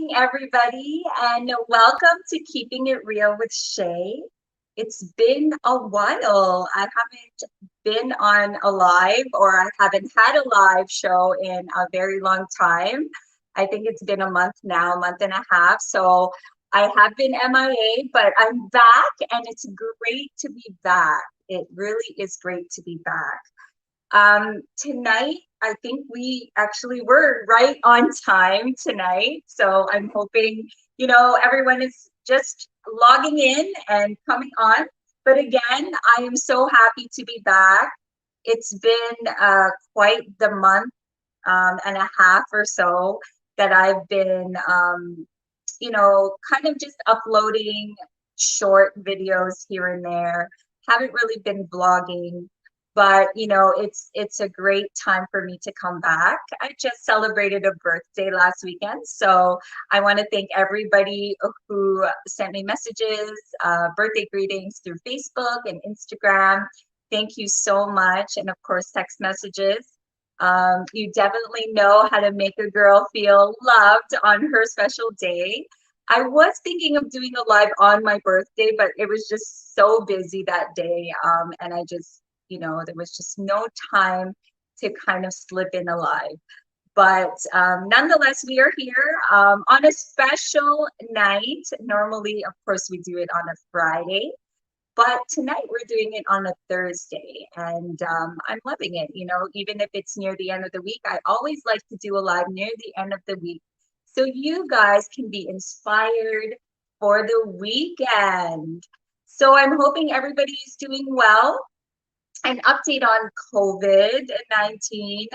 morning, everybody, and welcome to Keeping It Real with Shay. It's been a while. I haven't been on a live or I haven't had a live show in a very long time. I think it's been a month now, a month and a half. So I have been MIA, but I'm back and it's great to be back. It really is great to be back. Tonight, I think we actually were right on time tonight. So I'm hoping, everyone is just logging in and coming on. But again, I am so happy to be back. It's been quite the month and a half or so that I've been, kind of just uploading short videos here and there. Haven't really been vlogging, but it's a great time for me to come back. I just celebrated a birthday last weekend, so I want to thank everybody who sent me messages, birthday greetings through Facebook and Instagram. Thank you so much, and of course text messages. You definitely know how to make a girl feel loved on her special day. I was thinking of doing a live on my birthday, but it was just so busy that day. And I just, there was just no time to kind of slip in a live. But nonetheless, we are here on a special night. Normally, of course, we do it on a Friday. But tonight we're doing it on a Thursday, and I'm loving it. Even if it's near the end of the week, I always like to do a live near the end of the week so you guys can be inspired for the weekend. So I'm hoping everybody is doing well. An update on COVID-19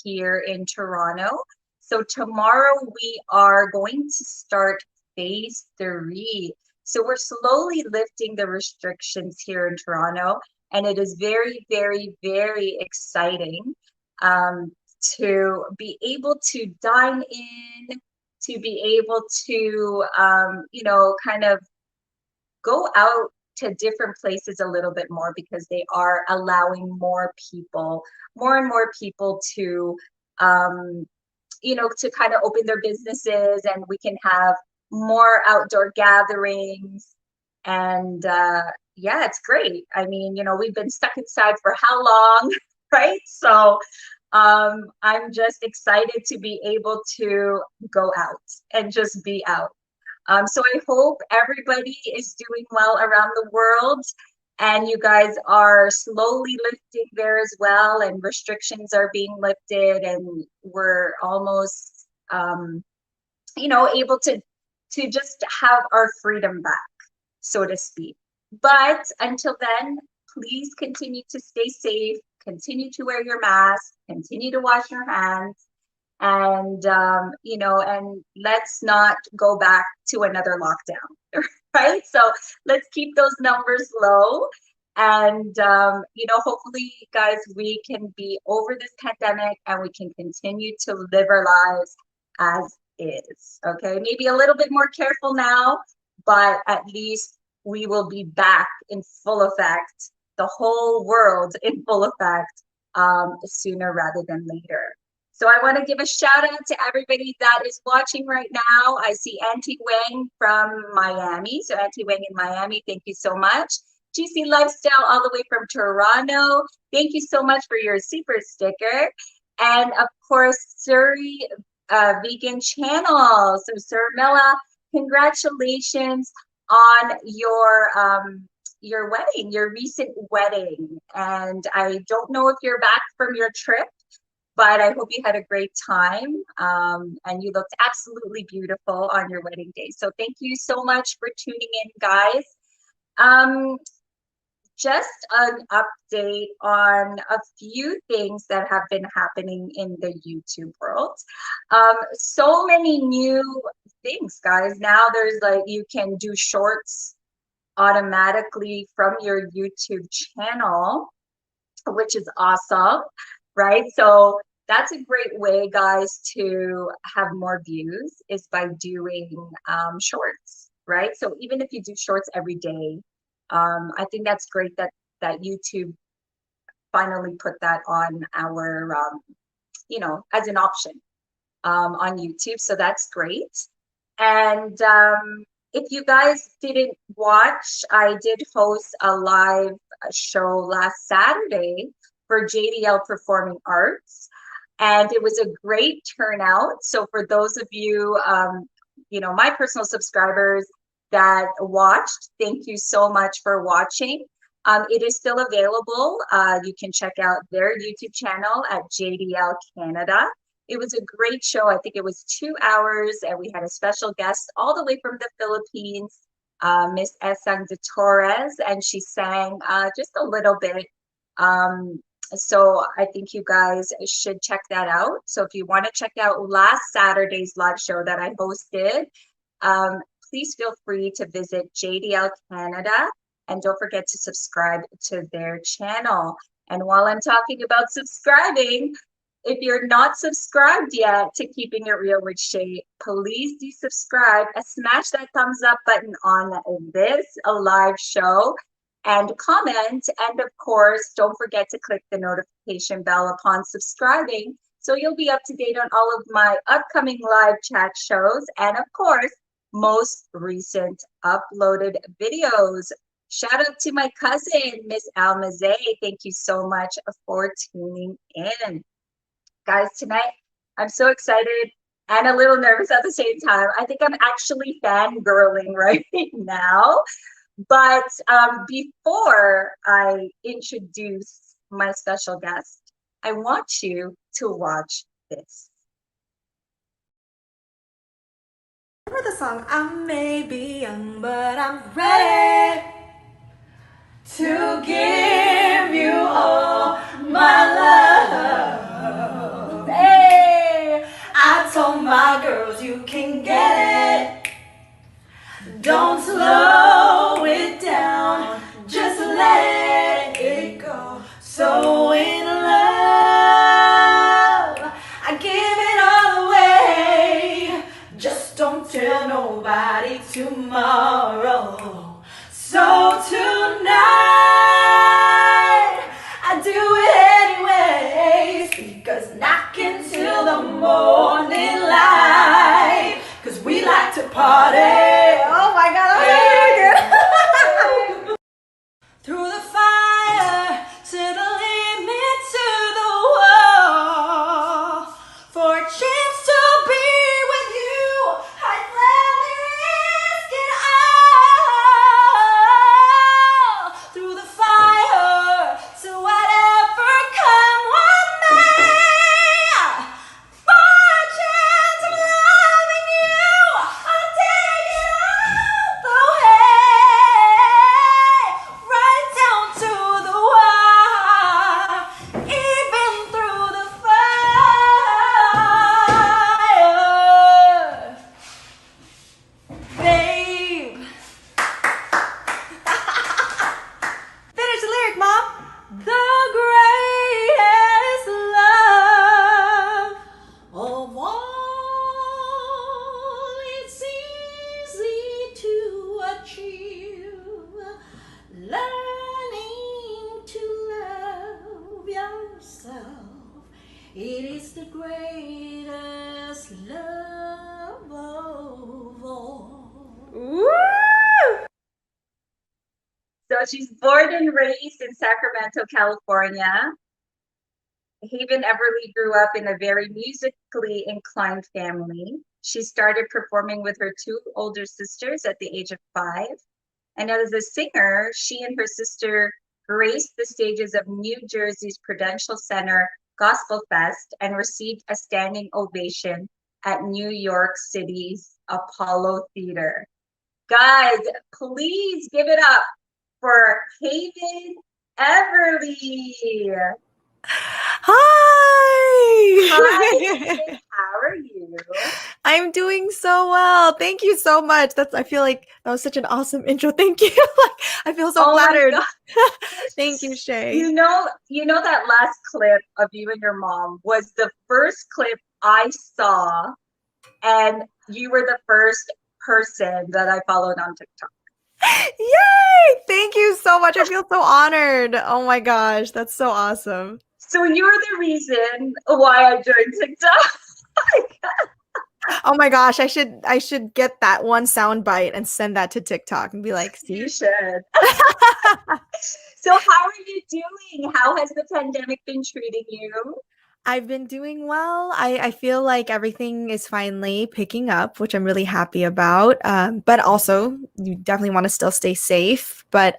here in Toronto. So tomorrow we are going to start phase 3. So we're slowly lifting the restrictions here in Toronto, and it is very, very, very exciting to be able to dine in, to be able to, kind of go out to different places a little bit more because they are allowing more and more people to, to kind of open their businesses, and we can have more outdoor gatherings. And yeah, it's great. I mean, we've been stuck inside for how long, right? So I'm just excited to be able to go out and just be out. So I hope everybody is doing well around the world and you guys are slowly lifting there as well, and restrictions are being lifted, and we're almost, able to just have our freedom back, so to speak. But until then, please continue to stay safe, continue to wear your mask, continue to wash your hands, and and let's not go back to another lockdown. Right? So let's keep those numbers low, and hopefully guys, we can be over this pandemic and we can continue to live our lives as is. Okay, maybe a little bit more careful now, but at least we will be back in full effect, the whole world in full effect, sooner rather than later. So I want to give a shout out to everybody that is watching right now. I see Auntie Wang from Miami. So Auntie Wang in Miami, thank you so much. GC Lifestyle all the way from Toronto. Thank you so much for your super sticker. And of course, Surrey Vegan Channel. So Sir Mela, congratulations on your wedding, your recent wedding. And I don't know if you're back from your trip, but I hope you had a great time, and you looked absolutely beautiful on your wedding day. So thank you so much for tuning in, guys. Just an update on a few things that have been happening in the YouTube world. So many new things, guys. Now there's you can do shorts automatically from your YouTube channel, which is awesome, right? So that's a great way, guys, to have more views, is by doing shorts, right? So even if you do shorts every day, I think that's great that YouTube finally put that on our, as an option on YouTube. So that's great. And if you guys didn't watch, I did host a live show last Saturday for JDL Performing Arts, and it was a great turnout. So for those of you, my personal subscribers that watched, thank you so much for watching. It is still available. You can check out their YouTube channel at JDL Canada. It was a great show. I think it was 2 hours, and we had a special guest all the way from the Philippines, Miss Esang de Torres, and she sang just a little bit. So I think you guys should check that out. So if you want to check out last Saturday's live show that I hosted, please feel free to visit JDL Canada, and don't forget to subscribe to their channel. And while I'm talking about subscribing, if you're not subscribed yet to Keeping It Real with Shay, please do subscribe and smash that thumbs up button on this live show and comment. And of course, don't forget to click the notification bell upon subscribing so you'll be up to date on all of my upcoming live chat shows and, of course, most recent uploaded videos. Shout out to my cousin, Miss Almaze. Thank you so much for tuning in. Guys, tonight I'm so excited and a little nervous at the same time. I think I'm actually fangirling right now. But before I introduce my special guest, I want you to watch this. Remember the song, I may be young, but I'm ready to give you all my love. Hey, I told my girls you can get it. Don't slow it down, just let it go. So in love, I give it all away. Just don't tell nobody tomorrow. So tonight, I do it anyways, because knocking till the morning light, because we like to party. Oh my God, I'm through the fire, to the limit, to the wall, for a chance to be with you, I'd gladly risk it all. Through the fire, to whatever come what may, for a chance of loving you, I'll take it all the way, right down to the wire, even through the fire, babe. Finish the lyric, Mom. The greatest love of all, it's easy to achieve. Learning to love yourself, it is the greatest love of all. Woo! So she's born and raised in Sacramento, California. Haven Everly grew up in a very musically inclined family. She started performing with her two older sisters at the age of 5. And as a singer, she and her sister graced the stages of New Jersey's Prudential Center Gospel Fest and received a standing ovation at New York City's Apollo Theater. Guys, please give it up for Haven Everly. Hi. Hi, how are you? I'm doing so well. Thank you so much. I feel like that was such an awesome intro. Thank you. I feel so Oh my flattered. God. Thank you, Shay. You know that last clip of you and your mom was the first clip I saw, and you were the first person that I followed on TikTok. Yay! Thank you so much. I feel so honored. Oh my gosh, that's so awesome. So you're the reason why I joined TikTok. Oh my gosh, I should get that one sound bite and send that to TikTok and be like, You see? should. So how are you doing? How has the pandemic been treating you? I've been doing well. I feel like everything is finally picking up, which I'm really happy about. But also, you definitely want to still stay safe. But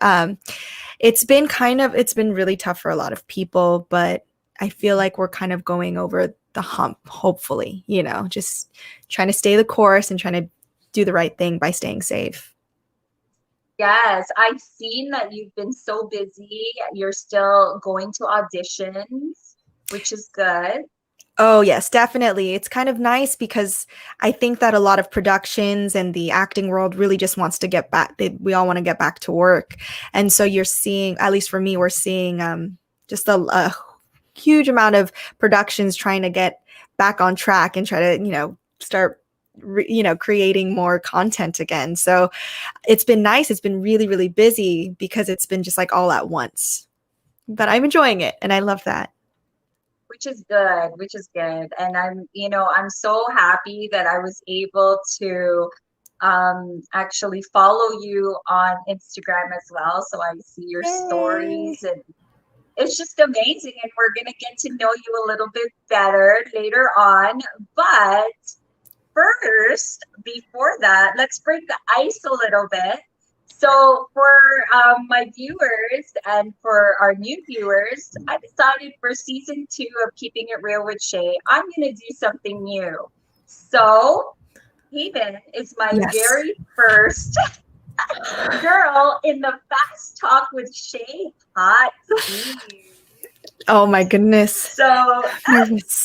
it's been really tough for a lot of people. But I feel like we're kind of going over the hump, hopefully, just trying to stay the course and trying to do the right thing by staying safe. Yes, I've seen that you've been so busy. You're still going to auditions, which is good. Oh, yes, definitely. It's kind of nice because I think that a lot of productions and the acting world really just wants to get back. We all want to get back to work. And so you're seeing, at least for me, we're seeing just a huge amount of productions trying to get back on track and try to, start, creating more content again. So it's been nice. It's been really, really busy because it's been just like all at once. But I'm enjoying it and I love that. Which is good, which is good. And I'm so happy that I was able to actually follow you on Instagram as well. So I see your Yay. stories and it's just amazing. And we're gonna get to know you a little bit better later on. But first, before that, let's break the ice a little bit. So, for my viewers and for our new viewers, I decided for season 2 of Keeping It Real with Shay, I'm going to do something new. So, Haven is my Yes. very first girl in the Fast Talk with Shay hot seat. Oh my goodness. So, Nervous.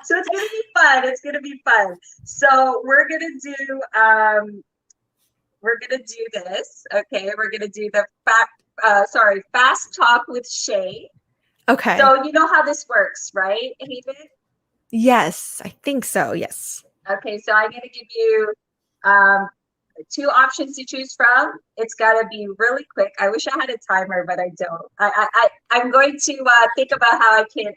so it's gonna be fun. It's gonna be fun. So we're gonna do this. Okay, we're gonna do the fast talk with Shay. Okay. So you know how this works, right, Haven? Yes, I think so. Yes. Okay, so I'm gonna give you um 2 options to choose from. It's gotta be really quick. I wish I had a timer, but I don't. I'm going to think about how I can.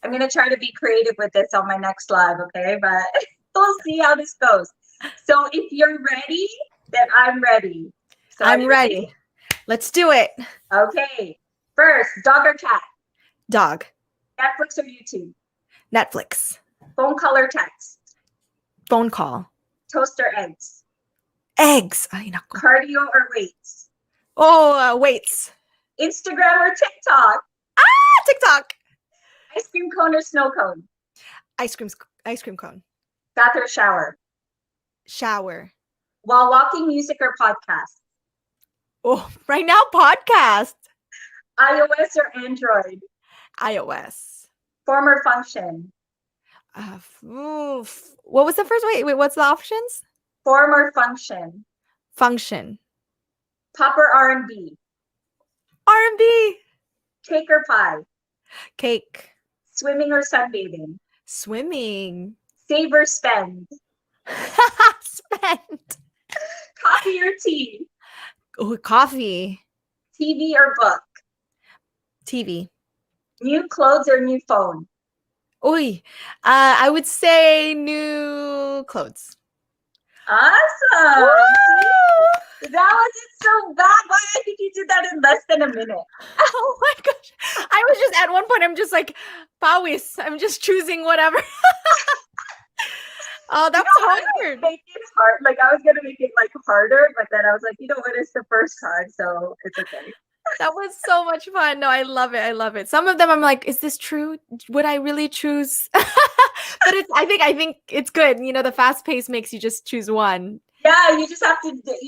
I'm gonna try to be creative with this on my next live. Okay, but we'll see how this goes. So if you're ready, then I'm ready. So are I'm you ready. Let's do it. Okay. First, dog or cat? Dog. Netflix or YouTube? Netflix. Phone call or text? Phone call. Toast or eggs? Eggs. Ay, nako. Cardio or weights? Oh, weights. Instagram or TikTok? TikTok. Ice cream cone or snow cone? Ice cream cone. Bath or shower? Shower. While walking, music or podcast? Oh, right now podcast. iOS or Android? iOS. Form or function? What was the first? Wait, what's the options? Form or function? Function. Pop or R&B? R&B. Cake or pie? Cake. Swimming or sunbathing? Swimming. Save or spend? Spend. Coffee or tea? Oh, coffee. TV or book? TV. New clothes or new phone? Oi. I would say new clothes. Awesome. Woo! See? That wasn't so bad. Why? I think you did that in less than a minute. Oh my gosh. I was just at one point, I'm just like, Pawis. I'm just choosing whatever. Oh, that was hard. Make it hard. Like I was gonna make it like harder, but then I was like, you know what? It's the first time, so it's okay. That was so much fun. No, I love it. I love it. Some of them I'm like, is this true? Would I really choose? But I think it's good. The fast pace makes you just choose one. Yeah, you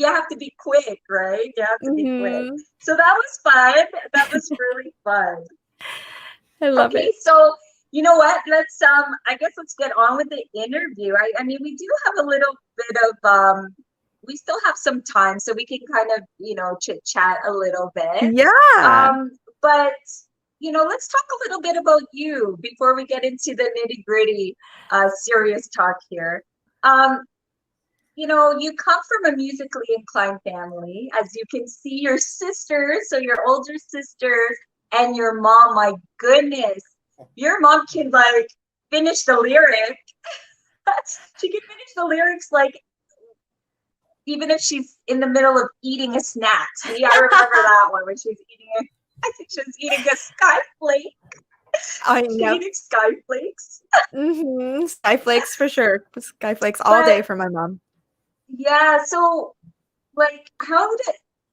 have to be quick, right? You have to be quick. Mhm. So that was fun. That was really fun. I love Okay, it. so you know what? I guess let's get on with the interview. I mean, we do have a little bit of we still have some time, so we can kind of, chit chat a little bit. Yeah. But let's talk a little bit about you before we get into the nitty-gritty serious talk here. You come from a musically inclined family. As you can see, your sisters, so your older sisters and your mom, my goodness, your mom can like finish the lyric. She can finish the lyrics like even if she's in the middle of eating a snack. See, I remember that one when she was eating it. I think she was eating a sky flake. I She's know. eating sky flakes. Skyflakes for sure. Skyflakes all day But for my mom. yeah, so like how does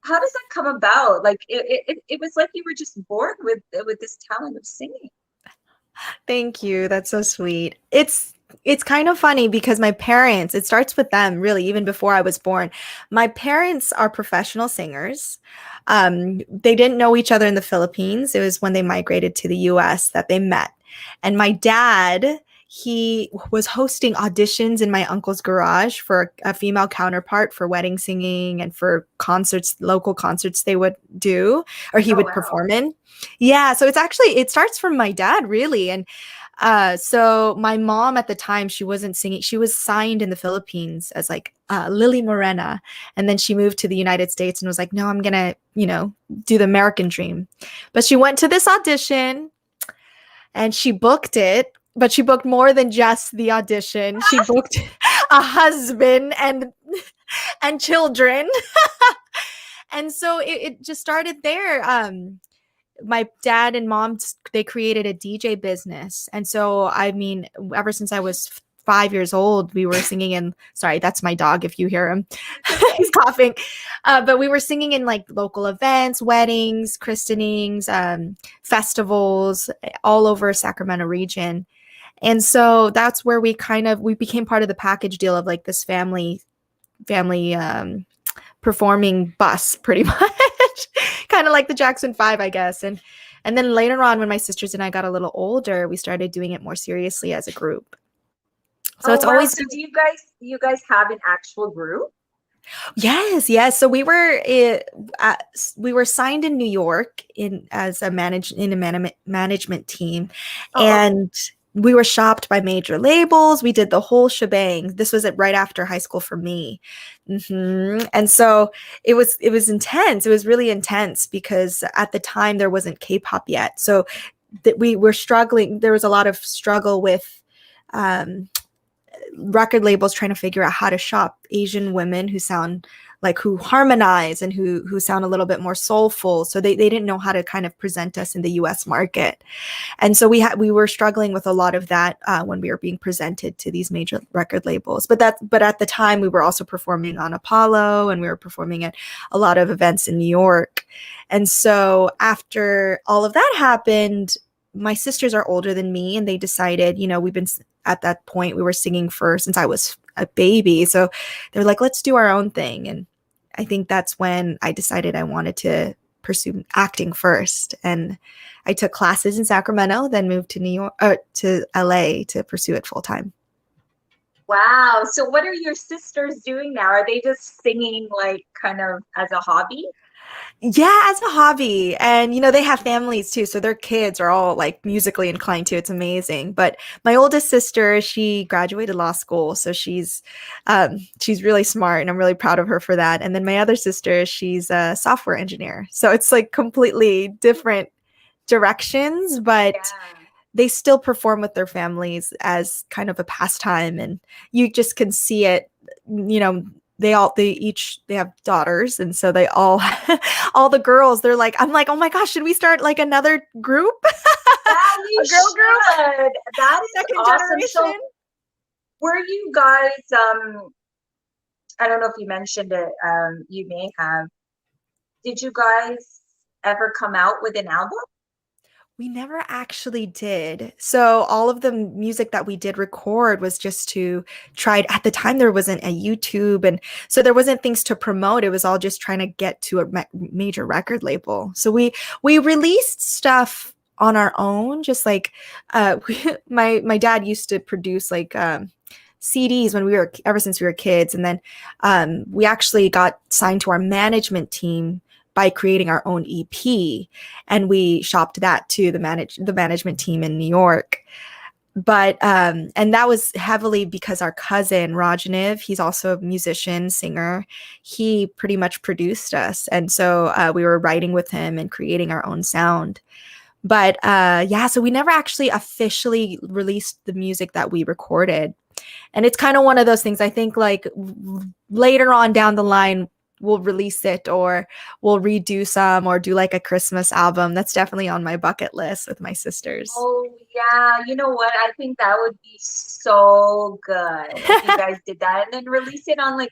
that come about? Like it was like you were just born with this talent of singing. Thank you. That's so sweet. It's kind of funny because my parents, it starts with them really even before I was born. My parents are professional singers. They didn't know each other in the Philippines. It was when they migrated to the US that they met. And my dad, he was hosting auditions in my uncle's garage for a female counterpart for wedding singing and for concerts, local concerts they would do or he Oh would wow. perform in. Yeah, so it's actually it starts from my dad really. And so my mom at the time, she wasn't singing. She was signed in the Philippines as like Lily Morena. And then she moved to the United States and was like, no, I'm gonna, do the American dream. But she went to this audition and she booked it, but she booked more than just the audition. She booked a husband and children. And so it just started there. My dad and mom, they created a DJ business. And so, I mean, ever since I was 5 years old, we were singing in, sorry, that's my dog if you hear him. He's coughing. But we were singing in like local events, weddings, christenings, festivals all over Sacramento region. And so that's where we became part of the package deal of like this family performing bus pretty much. Kind of like the Jackson 5, I guess. And then later on when my sisters and I got a little older, we started doing it more seriously as a group. So Oh it's wow. always So do you guys have an actual group? yes. So we were signed in New York in as a management team, Oh, okay. and we were shopped by major labels. We did the whole shebang. This was right after high school for me, and so it was intense. It was really intense because at the time there wasn't K-pop yet, so that we were struggling. There was a lot of struggle with. Record labels trying to figure out how to shop Asian women who harmonize and who sound a little bit more soulful. So they didn't know how to kind of present us in the US market. And so we were struggling with a lot of that when we were being presented to these major record labels. But at the time we were also performing on Apollo and we were performing at a lot of events in New York. And so after all of that happened, my sisters are older than me and they decided, we've been at that point we were singing since I was a baby. So they're like, let's do our own thing. And I think that's when I decided I wanted to pursue acting first. And I took classes in Sacramento, then moved to New York, to LA to pursue it full time. Wow. So what are your sisters doing now? Are they just singing like kind of as a hobby? Yeah, as a hobby. And they have families too, so their kids are all like musically inclined too. It's amazing. But my oldest sister, she graduated law school, so she's really smart and I'm really proud of her for that. And then my other sister, she's a software engineer. So it's like completely different directions, but Yeah. they still perform with their families as kind of a pastime and you just can see it, they have daughters and so they all all the girls I'm like, oh my gosh, should we start like another group? Yeah, you A girl group, should. That is second awesome. So generation. were you guys I don't know if you mentioned it, you may have. Did you guys ever come out with an album? We never actually did. So all of the music that we did record was just to try. At the time, there wasn't a YouTube, and so there wasn't things to promote. It was all just trying to get to a major record label. So we released stuff on our own, just like my dad used to produce like CDs ever since we were kids, and then we actually got signed to our management team by creating our own EP, and we shopped that to the management team in New York. But and that was heavily because our cousin Rajaniv, he's also a musician, singer. He pretty much produced us, and so we were writing with him and creating our own sound. But yeah, so we never actually officially released the music that we recorded. And it's kind of one of those things. I think like later on down the line, we'll release it, or we'll redo some, or do like a Christmas album. That's definitely on my bucket list with my sisters. Oh yeah, you know what? I think that would be so good if you guys did that and then release it on like,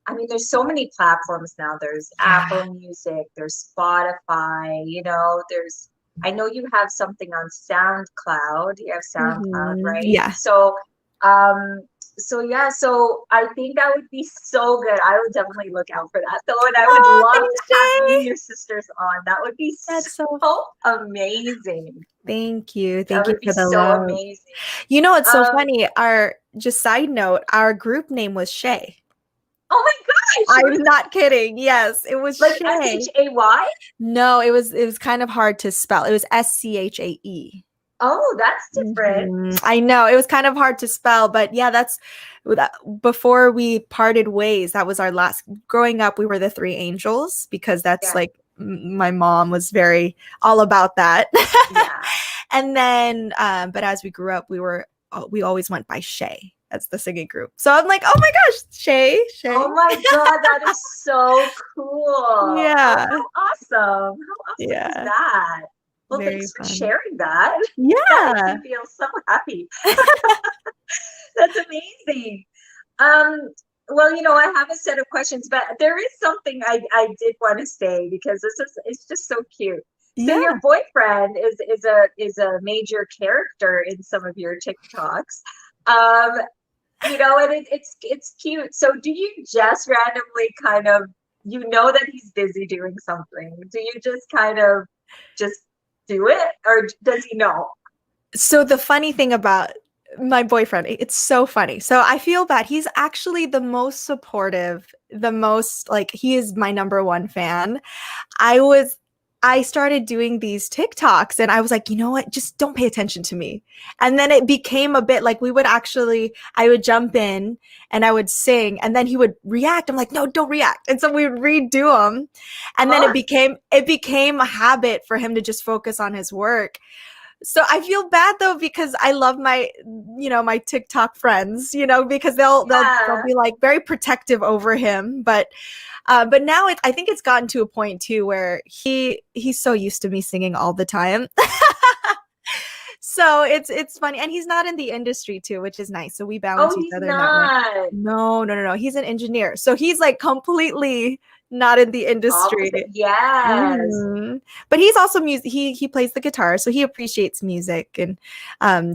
I mean, there's so many platforms now. There's Yeah. Apple Music, there's Spotify, there's I know you have something on SoundCloud. You have SoundCloud, right? Yeah. Um so yeah, so I think that would be so good. I would definitely look out for that though, and I would Oh, love to thanks, have you and Shay. your sisters on. That would be That's so. so amazing. Thank you. That Thank you would be for the so love. amazing. You know, it's so Um, funny. Our just side note, our group name was Shay. oh my gosh, I'm not kidding. Yes, it was like Shay. SHAY? No, it was kind of hard to spell. It was SCHAE. Oh, that's different. I know it was kind of hard to spell, but yeah, before we parted ways. That was our last. Growing up, we were the three angels because that's Yeah, like my mom was very all about that. yeah. And then, but as we grew up, we always went by Shay as the singing group. So I'm like, oh my gosh, Shay. Oh my God, that is so cool. Oh, Yeah, how awesome. How awesome is yeah, that? Well, very thanks for fun. sharing that. That makes Yeah. me feel so happy. That's amazing. Um, well, I have a set of questions, but there is something I did want to say because it's just so cute. So Yeah. your boyfriend is a major character in some of your TikToks. Um, and it's cute. So do you just randomly kind of that he's busy doing something? Do you just kind of just do it, or does he know? So the funny thing about my boyfriend, it's so funny. So I feel bad. He's actually the most supportive, the most like he is my number one fan. I was I started doing these TikToks and I was like, you know what? Just don't pay attention to me. And then it became a bit like I would jump in and I would sing and then he would react. I'm like, no, don't react. And so we would redo them. And then Oh, it became a habit for him to just focus on his work. So I feel bad though because I love my TikTok friends, because they'll yeah. be like very protective over him, but now I think it's gotten to a point too where he's so used to me singing all the time. So it's funny, and he's not in the industry too, which is nice. So we Oh, balance each he's other in that way. not. No, no, no, no. He's an engineer, so he's like completely not in the industry. Opposite. Yes. But he's also music. He plays the guitar, so he appreciates music, and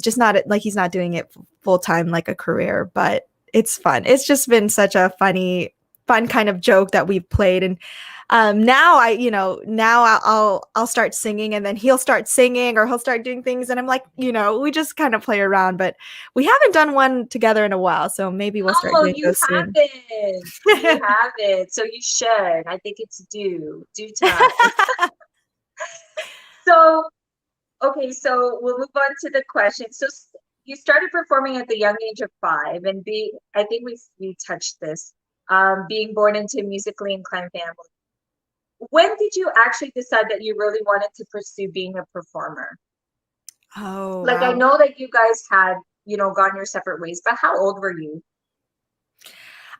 just not like he's not doing it full time like a career. But it's fun. It's just been such a fun kind of joke that we've played, and now I'll start singing, and then he'll start singing, or he'll start doing things, and I'm like, we just kind of play around. But we haven't done one together in a while, so maybe we'll start Oh, doing you those soon. haven't. You haven't. So you should. I think it's due time. So, okay, so we'll move on to the question. So you started performing at the young age of 5, and I think we touched this, being born into a musically inclined family. When did you actually decide that you really wanted to pursue being a performer? Oh, Like, I wow. know that you guys had, gone your separate ways, but how old were you?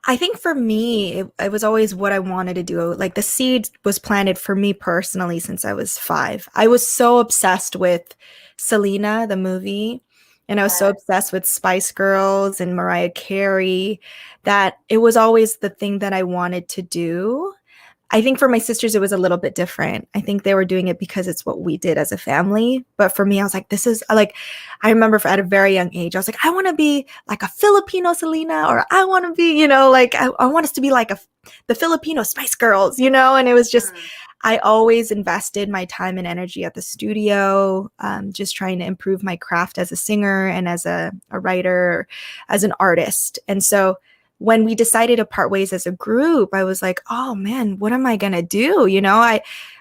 I think for me, it was always what I wanted to do. Like the seed was planted for me personally since I was 5. I was so obsessed with Selena, the movie, and I was so Yes. obsessed with Spice Girls and Mariah Carey that it was always the thing that I wanted to do. I think for my sisters, it was a little bit different. I think they were doing it because it's what we did as a family. But for me, I was like, this is like, I remember at a very young age, I was like, I want to be like a Filipino Selena, or I want to be, like, I want us to be like the Filipino Spice Girls, and it was just, Mm. I always invested my time and energy at the studio, just trying to improve my craft as a singer and as a writer, as an artist. And so, when we decided to part ways as a group, I was like, oh man, what am I going to do?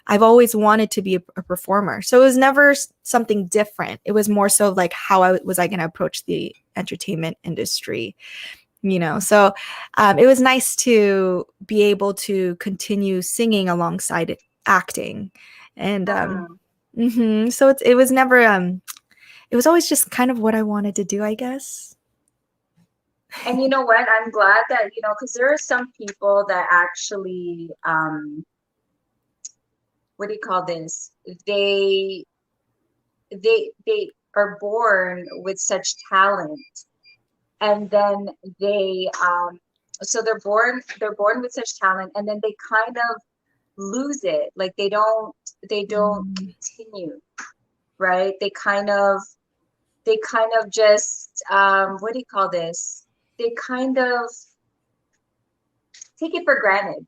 I've always wanted to be a performer. So it was never something different. It was more so like how I going to approach the entertainment industry, So it was nice to be able to continue singing alongside acting. And Mm. so it was never, it was always just kind of what I wanted to do, I guess. And you know what? I'm glad that, because there are some people that actually, what do you call this? They they are born with such talent, and then they so they're born with such talent, and then they kind of lose it. Like they don't Mm, continue, right? They kind of just what do you call this? They kind of take it for granted,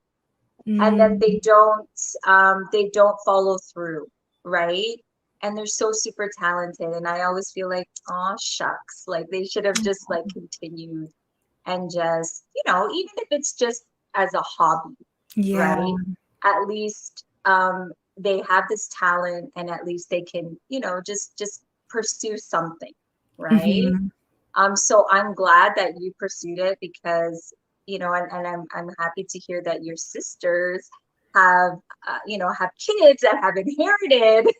and then mm, they don't follow through, right? And they're so super talented, and I always feel like, oh shucks, like they should have just like continued, and just, even if it's just as a hobby, yeah. right? At least they have this talent, and at least they can, just pursue something, right? Mhm. So I'm glad that you pursued it, because, and I'm happy to hear that your sisters have, have kids that have inherited,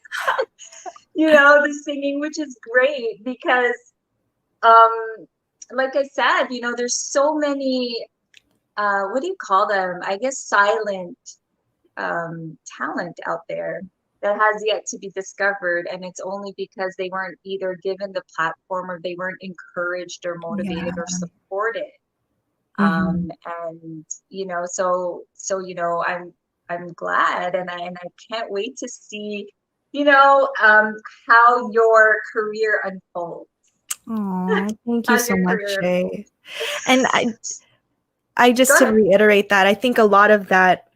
the singing, which is great, because, um, like I said, there's so many, what do you call them? I guess silent talent out there that has yet to be discovered, and it's only because they weren't either given the platform, or they weren't encouraged or Yeah. motivated or supported. Mhm. And I'm glad, and I can't wait to see, how your career unfolds. Aw, thank you How so your much, career Shay. And I Go just to ahead. reiterate that, I think a lot of that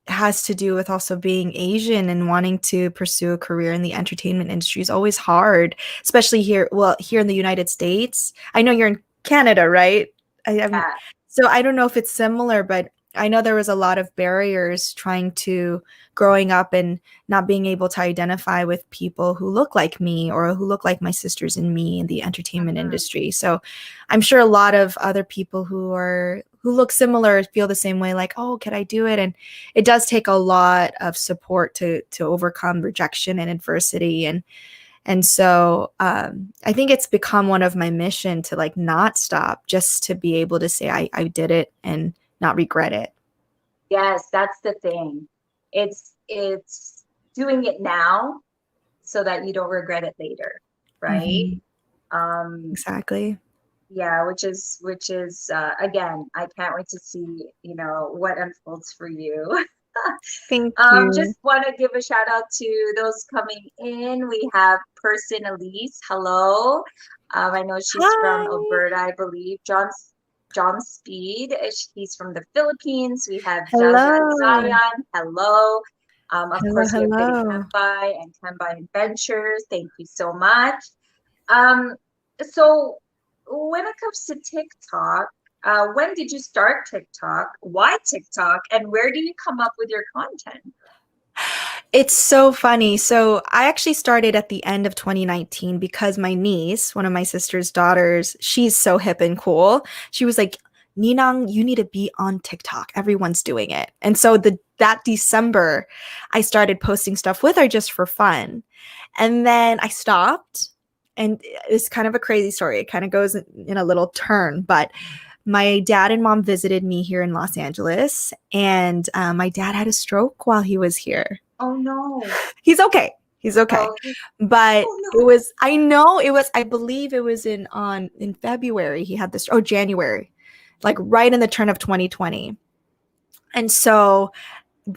has to do with also being Asian and wanting to pursue a career in the entertainment industry is always hard, especially here, well, here in the United States. I know you're in Canada, right? I'm Yeah. so I don't know if it's similar, but I know there was a lot of barriers trying to growing up and not being able to identify with people who look like me or who look like my sisters and me in the entertainment Mhm. industry. So I'm sure a lot of other people who look similar feel the same way, like, oh, can I do it? And it does take a lot of support to overcome rejection and adversity. And so I think it's become one of my mission to like not stop, just to be able to say I did it and not regret it. Yes, that's the thing. It's doing it now so that you don't regret it later, right? Mhm. Um, Exactly. yeah, which is again, I can't wait to see, what unfolds for you. Thank you. Just want to give a shout out to those coming in. We have Person Elise. Hello. I know she's from Hi. Alberta, I believe. John Speed, he's from the Philippines. We have Zaza and Hello. Zion. Hello. Of Hello, course, we have Betty hello. Kambai and Kambai Adventures. Thank you so much. Um, so when it comes to TikTok, when did you start TikTok? Why TikTok? And where do you come up with your content? It's so funny. So I actually started at the end of 2019 because my niece, one of my sister's daughters, she's so hip and cool. She was like, Ninang, you need to be on TikTok. Everyone's doing it. And so that December, I started posting stuff with her just for fun. And then I stopped. And it's kind of a crazy story. It kind of goes in a little turn, but my dad and mom visited me here in Los Angeles, and my dad had a stroke while he was here. Oh no. He's okay. He's okay. Oh, But oh it no. was, I know it was, I believe it was in February he had this, oh, January, like right in the turn of 2020. And so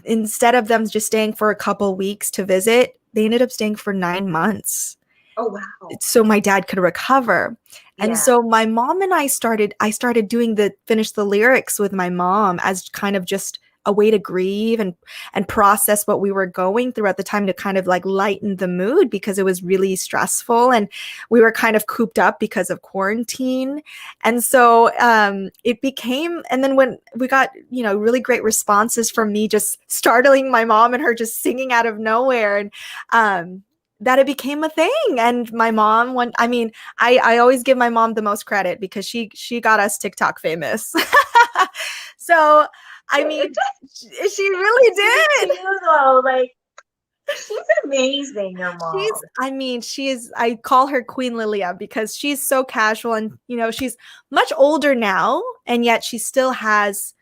instead of them just staying for a couple weeks to visit, they ended up staying for 9 months Oh wow. so my dad could recover. And Yeah. so my mom and I started doing the finish the lyrics with my mom as kind of just a way to grieve and process what we were going through at the time, to kind of like lighten the mood, because it was really stressful and we were kind of cooped up because of quarantine. And so it became, and then when we got, really great responses from me just startling my mom and her just singing out of nowhere, and that it became a thing. And my mom, when I mean, I always give my mom the most credit because she got us TikTok famous. So I It mean, she really speaks to did. you though. Like, She's amazing, your She's, mom. I mean, she is, I call her Queen Lilia because she's so casual and, she's much older now, and yet she still has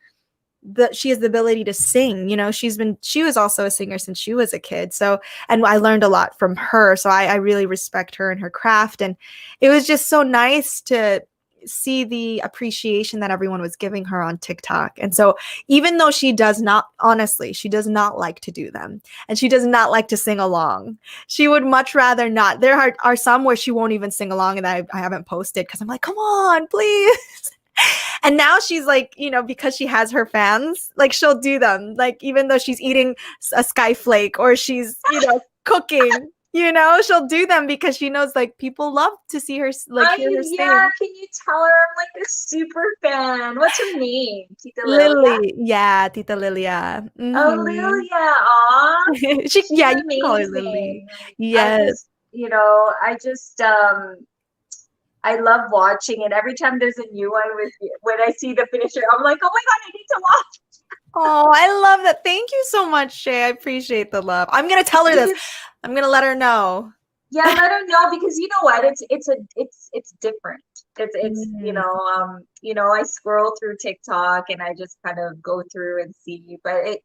she has the ability to sing. She was also a singer since she was a kid. So, and I learned a lot from her. So I really respect her and her craft. And it was just so nice to see the appreciation that everyone was giving her on TikTok. And so even though she does not, honestly, she does not like to do them and she does not like to sing along, she would much rather not. There are some where she won't even sing along and I haven't posted because I'm like, come on, please. And now she's like, because she has her fans, like she'll do them. Like even though she's eating a skyflake or she's, cooking, she'll do them because she knows like people love to see her, like hear her Yeah, sing. can you tell her I'm like a super fan? What's her name? Tita Lilia? Lily, yeah, Tita Lilia. Oh, Hmm. Lilia. Aw, she's Yeah, you can call her Lily. amazing. Like, Yes. I just I love watching it. Every time there's a new one with you, when I see the finisher, I'm like, oh my God, I need to watch. Oh, I love that. Thank you so much, Shay. I appreciate the love. I'm gonna tell her this. Because I'm gonna let her know. yeah, let her know because you know what? It's different. Mm, I scroll through TikTok and I just kind of go through and see, but it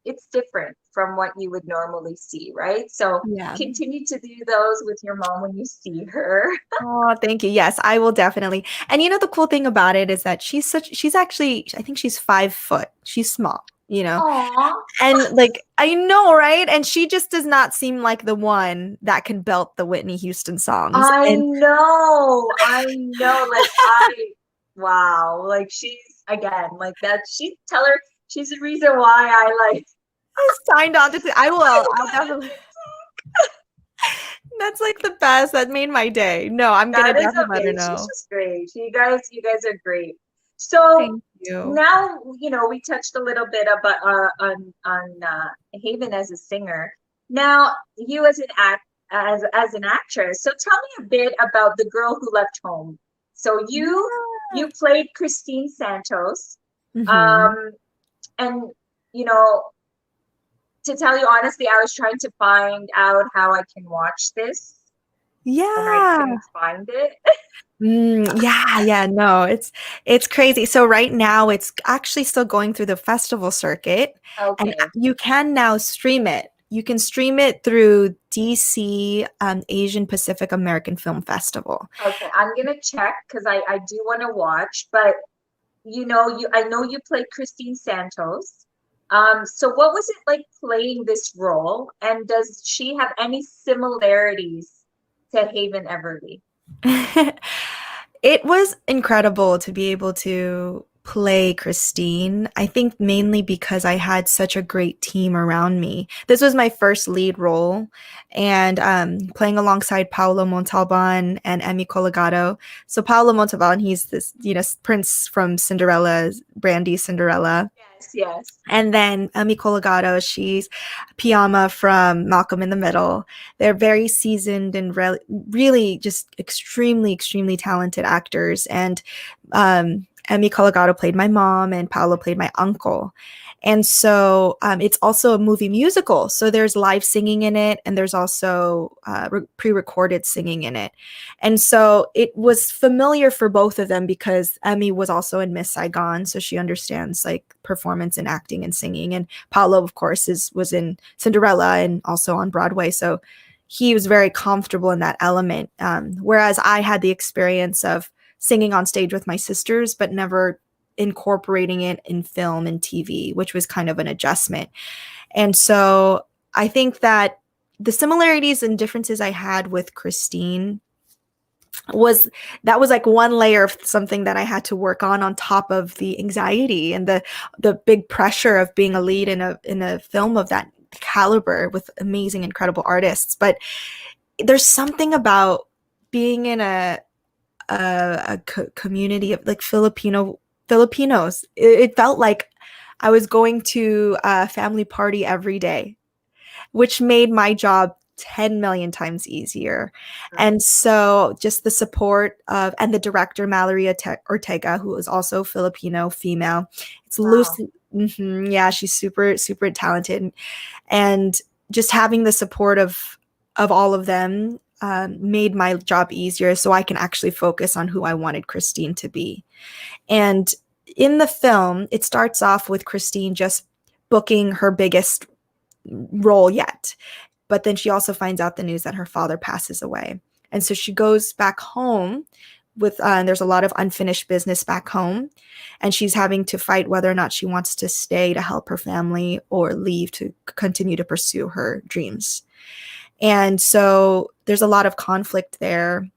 it's different from what you would normally see, right? So yeah. continue to do those with your mom when you see her. Oh, thank you. Yes, I will definitely. And the cool thing about it is that she's actually, I think she's 5 foot. She's small. Aw, And like, I know, right? And she just does not seem like the one that can belt the Whitney Houston songs. And I know. Wow, like she's again, like that. Tell her she's the reason why I like. I signed on to, I will, I I'll wanna definitely, that's like the best. That made my day. No, I'm gonna That is definitely let her amazing. She's know. just great. You guys are great. So Thank you. now, we touched a little bit about on Haven as a singer. Now, you as as an actress. So tell me a bit about the girl who left home. So you Yeah. played Christine Santos. Hmm. Um, and you know, to tell you honestly, I was trying to find out how I can watch this, and I Yeah. couldn't find it. Yeah, yeah, no, it's crazy. So right now it's actually still going through the festival circuit, and Okay. you can now stream it. You can stream it through DC Asian Pacific American Film Festival. Okay, I'm gonna check because I do want to watch, but I know you played Christine Santos. So what was it like playing this role? And does she have any similarities to Haven Everly? It was incredible to be able to play Christine. I think mainly because I had such a great team around me. This was my first lead role, and playing alongside Paolo Montalban and Emmy Collegato. So Paolo Montalban, he's this, prince from Cinderella, Brandy Cinderella. Yes, yes. And then Emmy Collegato, she's Piyama from Malcolm in the Middle. They're very seasoned and really just extremely, extremely talented actors. And Emmy Collegato played my mom, and Paolo played my uncle. And so it's also a movie musical. So there's live singing in it, and there's also pre recorded singing in it. And so it was familiar for both of them because Emmy was also in Miss Saigon. So she understands like performance and acting and singing. And Paolo, of course, was in Cinderella and also on Broadway. So he was very comfortable in that element. Whereas I had the experience of singing on stage with my sisters, but never incorporating it in film and TV, which was kind of an adjustment. And so I think that the similarities and differences I had with Christine was that was like one layer of something that I had to work on top of the anxiety and the big pressure of being a lead in a film of that caliber with amazing, incredible artists. But there's something about being in a community of like Filipinos. It felt like I was going to a family party every day, which made my job 10 million times easier. Right. And so just the support of, and the director, Mallory Ortega, who is also Filipino female. It's Wow. loose. Yeah, she's super, super talented. And just having the support of all of them made my job easier so I can actually focus on who I wanted Christine to be. And in the film, it starts off with Christine just booking her biggest role yet. But then she also finds out the news that her father passes away. And so she goes back home with, there's a lot of unfinished business back home. And she's having to fight whether or not she wants to stay to help her family or leave to continue to pursue her dreams. And so there's a lot of conflict there.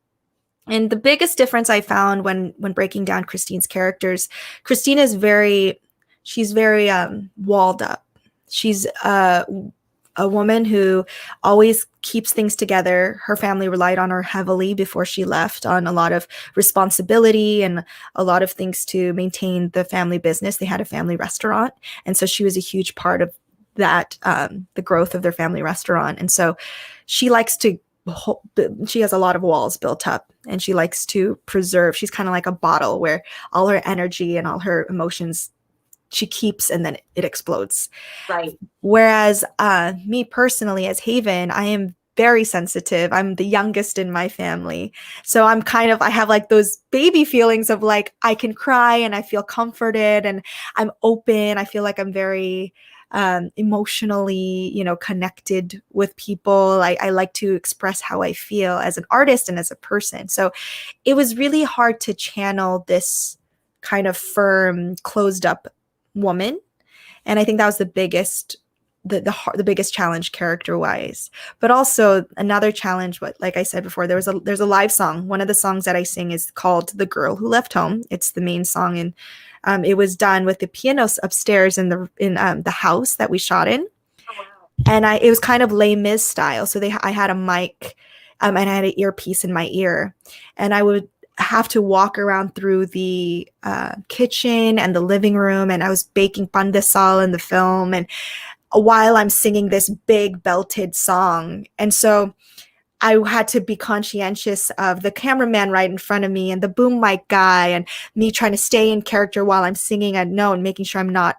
And the biggest difference I found when breaking down Christine's characters, Christine is she's very walled up. She's a woman who always keeps things together. Her family relied on her heavily before she left, on a lot of responsibility and a lot of things to maintain the family business. They had a family restaurant, and so she was a huge part of that, the growth of their family restaurant. And so she likes to she has a lot of walls built up, and she likes to preserve. She's kind of like a bottle where all her energy and all her emotions she keeps, and then it explodes. Right. Whereas me personally, as Haven, I am very sensitive. I'm the youngest in my family. So I have like those baby feelings of like, I can cry and I feel comforted and I'm open. I feel like I'm very emotionally, connected with people. I like to express how I feel as an artist and as a person. So it was really hard to channel this kind of firm, closed up woman. And I think that was the biggest biggest challenge character wise. But also another challenge, what like I said before, there's a live song. One of the songs that I sing is called The Girl Who Left Home. It's the main song, and it was done with the pianos upstairs in the house that we shot in. Oh, wow. And it was kind of Les Mis style. So I had a mic, and I had an earpiece in my ear, and I would have to walk around through the kitchen and the living room, and I was baking pandesal in the film, and while I'm singing this big belted song. And so I had to be conscientious of the cameraman right in front of me and the boom mic guy, and me trying to stay in character while I'm singing a note and making sure I'm not,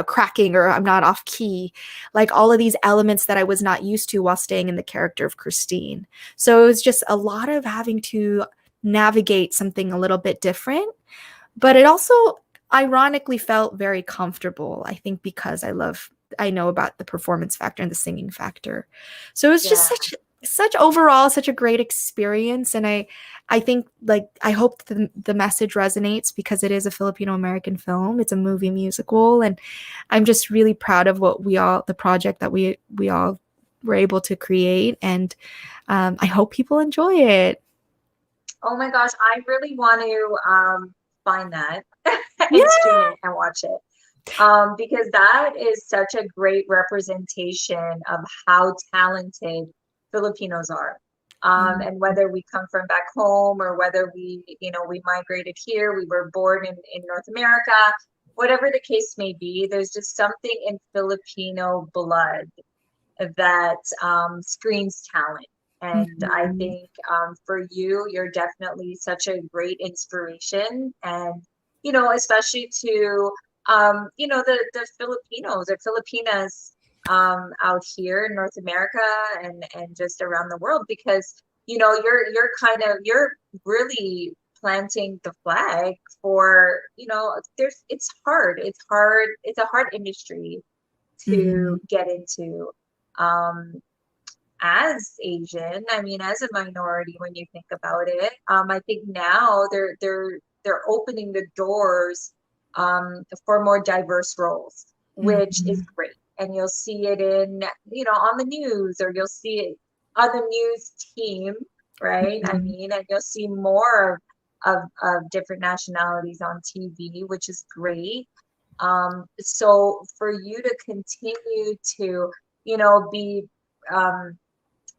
cracking or I'm not off key. Like all of these elements that I was not used to while staying in the character of Christine. So it was just a lot of having to navigate something a little bit different. But it also ironically felt very comfortable, I think, because I know about the performance factor and the singing factor. So it was just Yeah. such overall such a great experience. And I think, like, I hope the message resonates because it is a Filipino American film. It's a movie musical, and I'm just really proud of the project that we all were able to create. And I hope people enjoy it. Oh my gosh, I really want to find that Yeah. and stream it and watch it. Because that is such a great representation of how talented Filipinos are. And whether we come from back home or whether we migrated here, we were born in North America, whatever the case may be, there's just something in Filipino blood that screams talent. And I Mhm. think for you, you're definitely such a great inspiration. And, especially to, the Filipinos or Filipinas out here in North America and just around the world, because, you're really planting the flag for, it's a hard industry to Mhm. get into um, as Asian. I mean, as a minority, when you think about it, I think now they're opening the doors for more diverse roles, which is Mhm. great. And you'll see it in, on the news, or you'll see it on the news team, right? I Mhm. mean, and you'll see more of different nationalities on TV, which is great. So for you to continue to, be um,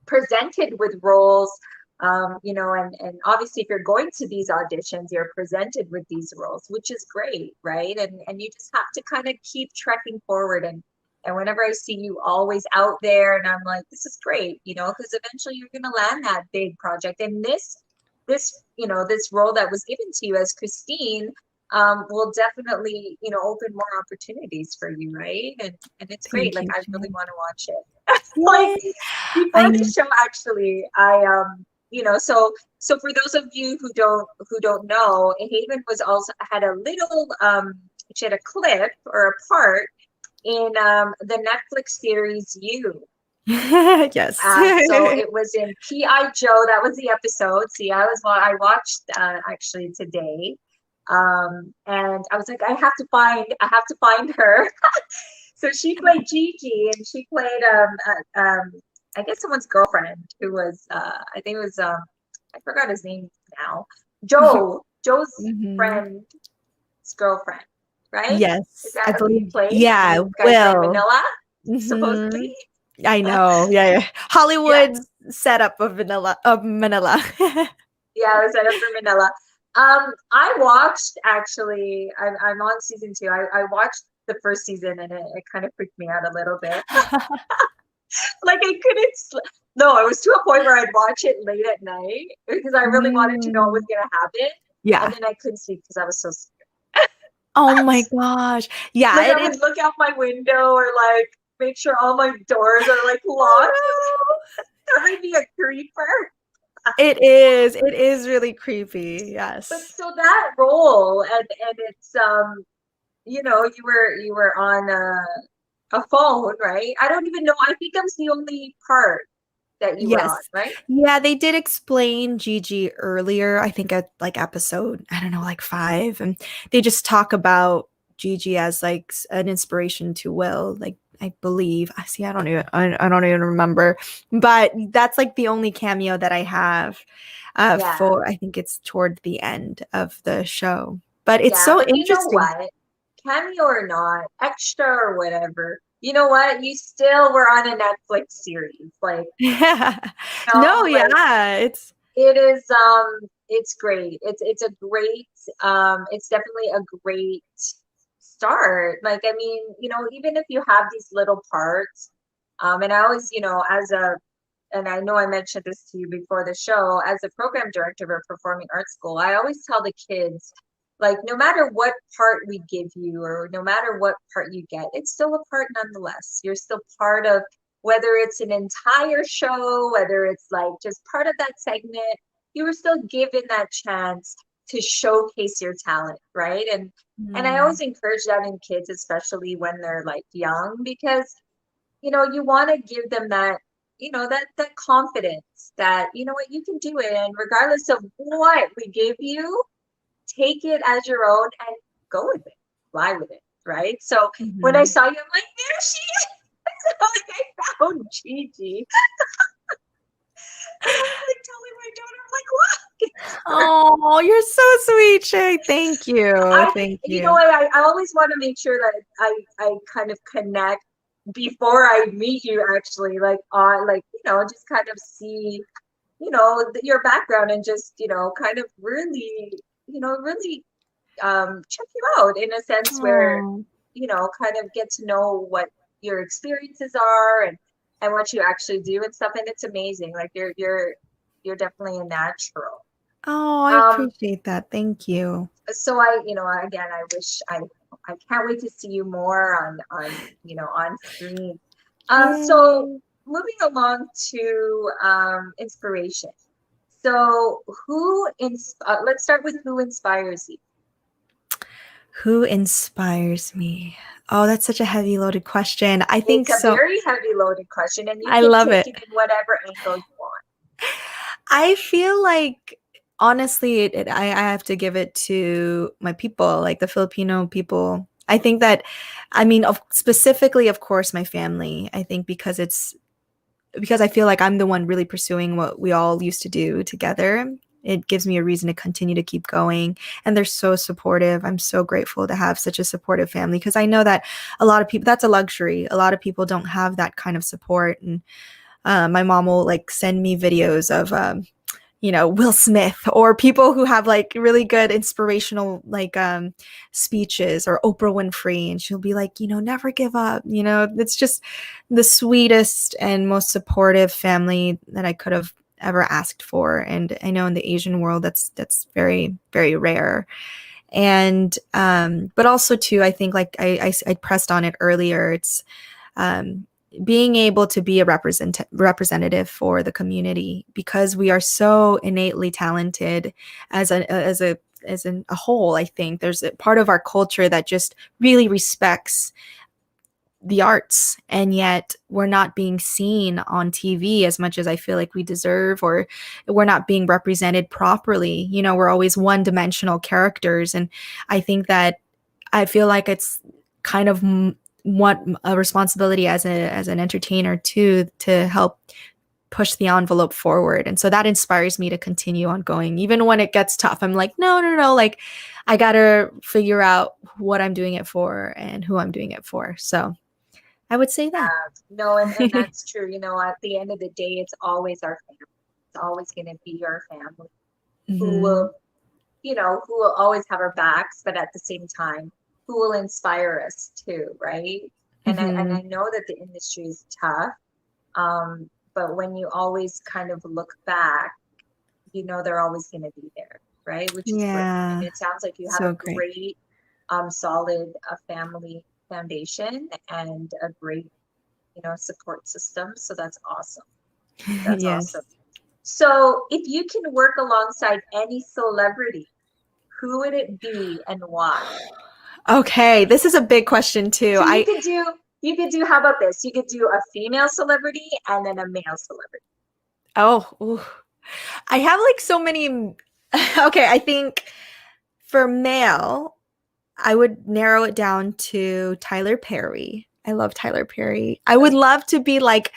presented with roles, and obviously if you're going to these auditions, you're presented with these roles, which is great, right? And you just have to kind of keep trekking forward And whenever I see you always out there, and I'm like, this is great, because eventually you're going to land that big project. And this role that was given to you as Christine, will definitely, open more opportunities for you, right? And it's great. Thank Like, you, I really Jen. want to watch it. Like, Yay. before the I'm show, actually, so for those of you who don't know, Haven was also had a little she had a clip or a part in the Netflix series You. yes. So it was in P.I. Joe. That was the episode. See, I watched actually today, and I was like, I have to find her. So she played Gigi, and she played I guess someone's girlfriend who was I think it was I forgot his name now. Joe's Mhm. friend's girlfriend, right? Is Yes, I that who you believe. played? And Yeah, you guys were in Will. Manila, supposedly. Hmm. I know. Yeah, yeah. Yeah, Hollywood's setup of Manila. yeah, I was set up for Manila. I watched actually. I'm on season two. I watched the first season, and it kind of freaked me out a little bit. Like I couldn't. No, it was to a point where I'd watch it late at night because I really wanted to know what was Mm. gonna happen, and Yeah. then I couldn't sleep because I was so scared. Oh my gosh. Yeah, Like it I is. would look out my window or like make sure all my doors are like locked. Oh There may be a creeper. no. It is. It is really creepy. But Yes. so that role, and it's you were on a phone, right? I don't even know. I think that was the only part that you were on, Yes. right? Yeah, they did explain Gigi earlier, I think at like episode, I don't know, like 5. And they just talk about Gigi as like an inspiration to Will, like I believe. I see, I don't even remember. But that's like the only cameo that I have Yeah. for I think it's toward the end of the show. But it's Yeah, so but you know interesting. what? Cameo or not, extra or whatever. You know what? You still were on a Netflix series. Like, No, like yeah, it's it's great. It's a great it's definitely a great start. Like, I mean, even if you have these little parts, and I always, and I know I mentioned this to you before the show, as a program director of a performing arts school, I always tell the kids, like, no matter what part we give you or no matter what part you get, it's still a part nonetheless. You're still part of, whether it's an entire show, whether it's like just part of that segment, you were still given that chance to showcase your talent, right? And I mm, always encourage that in kids, especially when they're like young, because you want to give them that, that confidence that, you know what, you can do it. And regardless of what we give you, take it as your own and go with it, fly with it, right? So when I mhm. saw you, I'm like, there she is. Like, I found Gigi. And I was like telling my daughter, I'm like, look, it's her. Oh, you're so sweet, Shay. Thank you. I, Thank you know, you. I always want to make sure that I kind of connect before I meet you, actually, like on, like, just kind of see, your background, and just, kind of really, really check you out in a sense where, Oh, kind of get to know what your experiences are, and what you actually do and stuff. And it's amazing. Like, you're definitely a natural. oh, I Um, appreciate that. Thank you. so again, I wish I can't wait to see you more on screen. So Yay. moving along to inspiration. So let's start with who inspires you. Who inspires me? Oh, that's such a heavy loaded question. I It's think a so. very heavy loaded question, and you I can love take it. it in whatever angle you want. I feel like honestly, I have to give it to my people, like the Filipino people. I think that, I mean, specifically, of course, my family. I think because I feel like I'm the one really pursuing what we all used to do together. It gives me a reason to continue to keep going. And they're so supportive. I'm so grateful to have such a supportive family because I know that a lot of people, that's a luxury. A lot of people don't have that kind of support. And my mom will like send me videos of Will Smith, or people who have like really good inspirational like speeches, or Oprah Winfrey, and she'll be like, never give up. It's just the sweetest and most supportive family that I could have ever asked for. And I know in the Asian world that's very, very rare. And but also too, I think like I pressed on it earlier, it's um being able to be a representative for the community, because we are so innately talented as a whole. I think there's a part of our culture that just really respects the arts, and yet we're not being seen on TV as much as I feel like we deserve, or we're not being represented properly. We're always one-dimensional characters, and I think that I feel like it's kind of what a responsibility as an entertainer too, to help push the envelope forward. And so that inspires me to continue on going even when it gets tough. I'm like, no, no, no, like I gotta figure out what I'm doing it for and who I'm doing it for. So I would say that. No, and that's true. At the end of the day, it's always our family. It's always going to be our family who Mhm. will, who will always have our backs, but at the same time, who will inspire us too, right? And I Mhm. know that the industry is tough, but when you always kind of look back, they're always going to be there, right? Which is great. And Yeah. it sounds like you have So a great. great, solid family foundation and a great, support system. So that's awesome. That's awesome. Yes. So if you can work alongside any celebrity, who would it be and why? Okay, this is a big question too. So I how about this? You could do a female celebrity and then a male celebrity. oh, ooh. I have like so many. Okay, I think for male, I would narrow it down to Tyler Perry. I love Tyler Perry. I would love to be like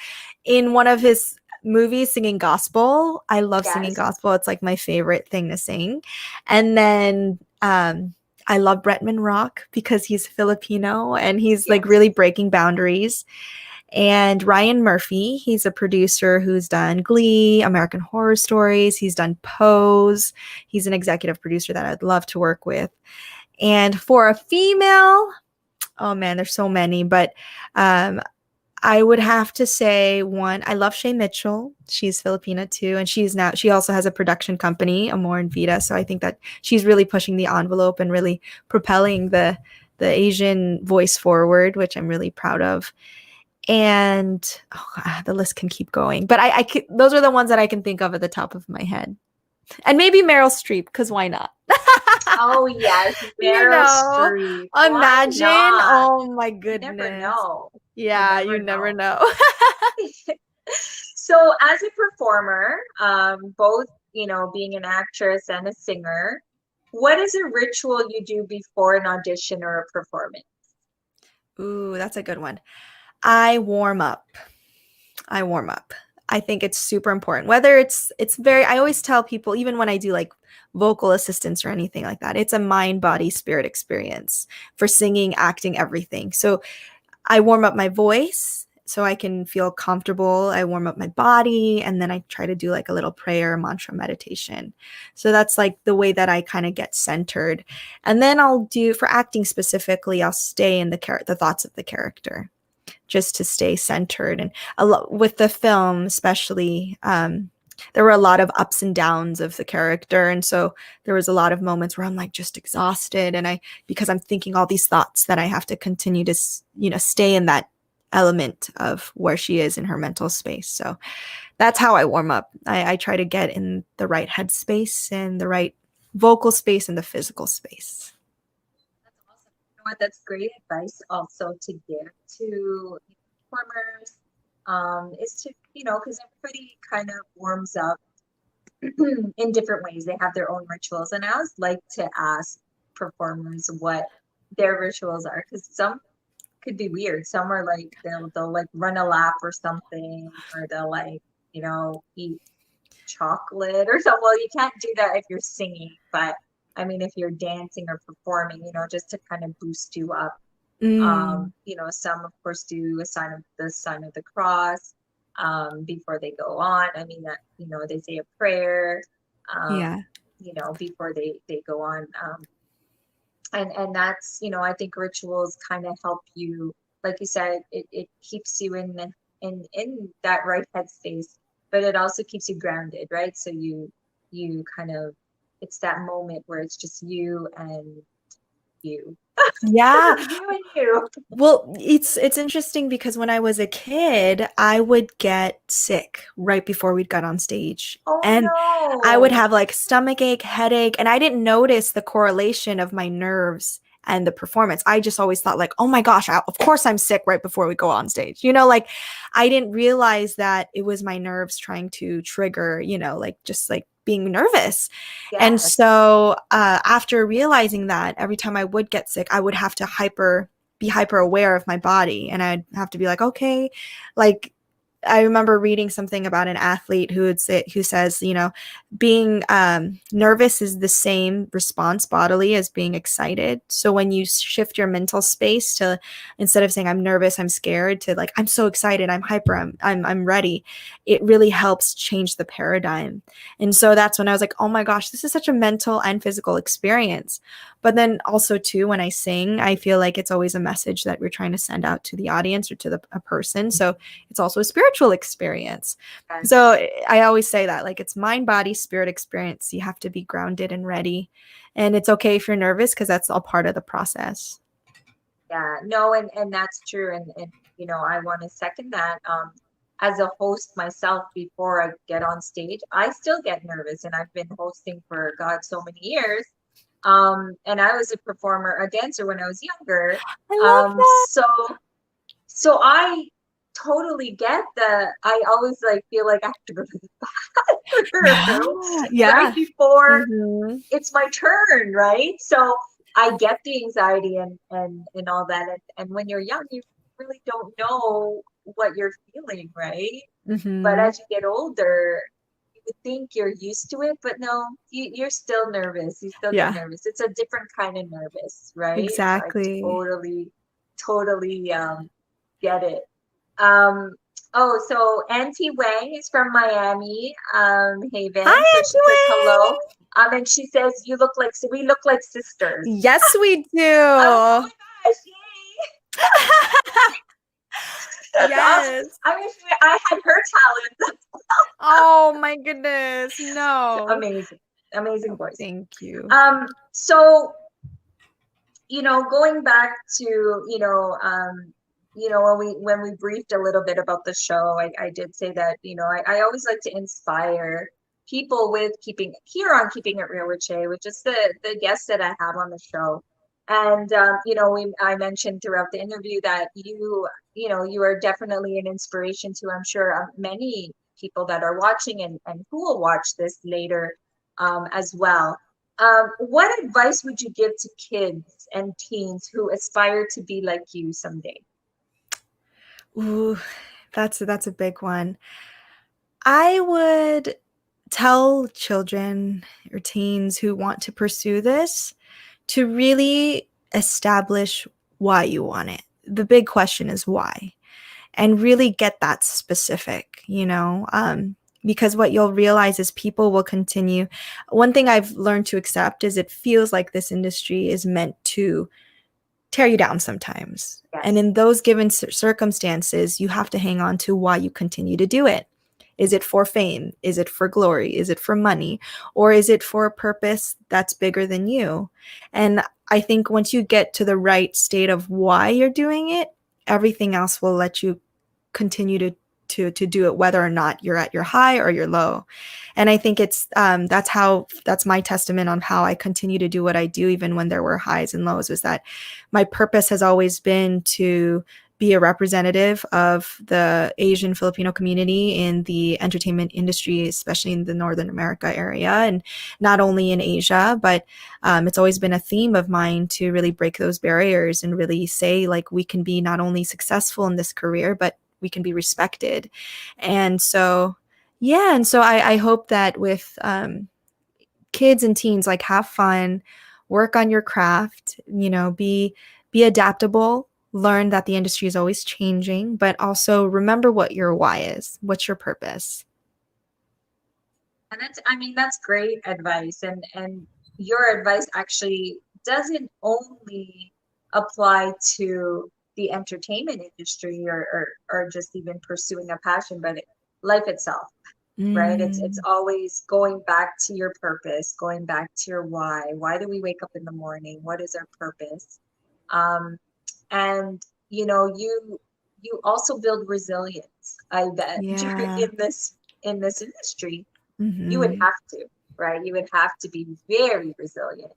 in one of his movies singing gospel. I love singing Yes, gospel. It's like my favorite thing to sing. And then I love Bretman Rock because he's Filipino and he's like yes, really breaking boundaries. And Ryan Murphy, he's a producer who's done Glee, American Horror Stories. He's done Pose. He's an executive producer that I'd love to work with. And for a female, oh man, there's so many, but um, I would have to say one. I love Shay Mitchell. She's Filipina too, and she also has a production company, Amor and Vida. So I think that she's really pushing the envelope and really propelling the Asian voice forward, which I'm really proud of. And oh, God, the list can keep going, but those are the ones that I can think of at the top of my head. And maybe Meryl Streep, because why not? oh yes, You Meryl know, Streep. Why imagine. not? Oh my You never goodness. know. You Yeah, never you never know. know. So as a performer, both, being an actress and a singer, what is a ritual you do before an audition or a performance? Ooh, that's a good one. I warm up. I warm up. I think it's super important. Whether it's very I always tell people, even when I do like vocal assistance or anything like that, it's a mind, body, spirit experience for singing, acting, everything. So I warm up my voice so I can feel comfortable. I warm up my body, and then I try to do like a little prayer, mantra meditation. So that's like the way that I kind of get centered. And then I'll do for acting specifically, I'll stay in the thoughts of the character just to stay centered. And a lot with the film, especially, there were a lot of ups and downs of the character, and so there was a lot of moments where I'm like just exhausted, and because I'm thinking all these thoughts that I have to continue to stay in that element of where she is in her mental space. So that's how I warm up. I try to get in the right headspace and the right vocal space and the physical space. That's awesome. You know what? That's great advice also to give to performers. Is to, because everybody kind of warms up in different ways. They have their own rituals. And I always like to ask performers what their rituals are, because some could be weird. Some are like they'll like run a lap or something, or they'll like, eat chocolate or something. Well, you can't do that if you're singing, but I mean if you're dancing or performing, just to kind of boost you up. Mm. Some of course do a sign of the cross. before they go on. I mean, that, you know, they say a prayer, um, Yeah. you know, before they go on. And that's, you know, I think rituals kind of help you, like you said, it keeps you in that right headspace, but it also keeps you grounded, right? So you kind of, it's that moment where it's just you and you. Yeah. You and you. Well, it's interesting because when I was a kid, I would get sick right before we'd got on stage. Oh And I would no. have like stomach ache, headache, and I didn't notice the correlation of my nerves and the performance. I just always thought like, "Oh my gosh, of course I'm sick right before we go on stage." You know, like I didn't realize that it was my nerves trying to trigger, you know, like just like being nervous. And Yes. so after realizing that, every time I would get sick, I would have to be hyper aware of my body, and I'd have to be like, okay, like I remember reading something about an athlete who says, you know, being nervous is the same response bodily as being excited. So when you shift your mental space to, instead of saying I'm nervous, I'm scared, to like I'm so excited, I'm hyper, I'm ready, it really helps change the paradigm. And so that's when I was like, oh my gosh, this is such a mental and physical experience. But then also too, when I sing, I feel like it's always a message that we're trying to send out to the audience or to a person. So it's also a spiritual experience. Yes. So I always say that like it's mind, body, spirit experience. You have to be grounded and ready. And it's okay if you're nervous because that's all part of the process. Yeah, no, and that's true. And you know, I want to second that. As a host myself, before I get on stage, I still get nervous, and I've been hosting for God so many years. And I was a performer, a dancer when I was younger. I love that. So I totally get I always like feel like I have to go to the bathroom Yeah. right Yeah. before Mhm. it's my turn, right? So I get the anxiety and all that. And when you're young, you really don't know what you're feeling, right? But Mhm. as you get older, you would think you're used to it, but no, you're still nervous. You still get Yeah. nervous. It's a different kind of nervous, right? So I Exactly. totally get it. Um, oh, so Auntie Wang is from Miami, Haven. Hi, So she says hello. Auntie And she says, you look like, so we look like sisters. Wang. Yes, we Oh do. my gosh, yay! That's awesome. Yes. I wish I had her talent. Oh my goodness. No. Amazing, amazing Oh, voice. thank you. So you know, going back to, when we briefed a little bit about the show, I did say that, you know, I always like to inspire people with keeping it real with Shay, which is the guests that I have on the show. And you know, I mentioned throughout the interview that you know, you are definitely an inspiration to, I'm sure, many people that are watching and who will watch this later as well. What advice would you give to kids and teens who aspire to be like you someday? Ooh, that's a big one. I would tell children or teens who want to pursue this to really establish why you want it. The big question is why, and really get that specific, you know, because what you'll realize is people will continue. One thing I've learned to accept is it feels like this industry is meant to tear you down sometimes. And Yes. in those given circumstances, you have to hang on to why you continue to do it. Is it for fame? Is it for glory? Is it for money? Or is it for a purpose that's bigger than you? And I think once you get to the right state of why you're doing it, everything else will let you continue to do it, whether or not you're at your high or your low. And I think that's my testament on how I continue to do what I do even when there were highs and lows, is that my purpose has always been to be a representative of the Asian Filipino community in the entertainment industry, especially in the Northern America area, and not only in Asia, but it's always been a theme of mine to really break those barriers and really say like we can be not only successful in this career, but we can be respected. And so, yeah, and so I hope that with kids and teens, like have fun, work on your craft, you know, be adaptable, learn that the industry is always changing, but also remember what your why is. What's your purpose? And that's, I mean, that's great advice. And your advice actually doesn't only apply to the entertainment industry or just even pursuing a passion, but life itself, right? It's Mm, always going back to your purpose, going back to your why. Why do we wake up in the morning? What is our purpose? Um, and you also build resilience, I bet, yeah. in this industry you would Hmm. have to, right? You would have to be very resilient,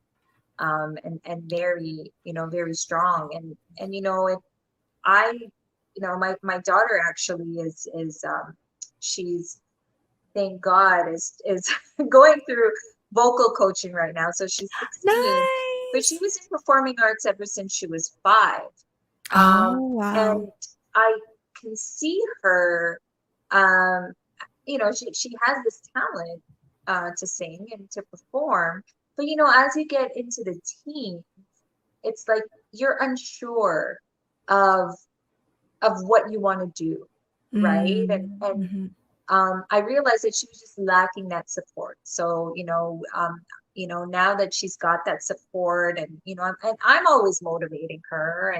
and very, very strong. And I, my daughter actually is she's, thank God, is going through vocal coaching right now. So she's 16, but she Nice. was in performing arts ever since she was 5. Oh, wow. And I can see her, um, she has this talent to sing and to perform. But as you get into the teens, it's like you're unsure of what you want to do, right? And Mm-hmm. I realized that she was just lacking that support. So, now that she's got that support, and I'm always motivating her,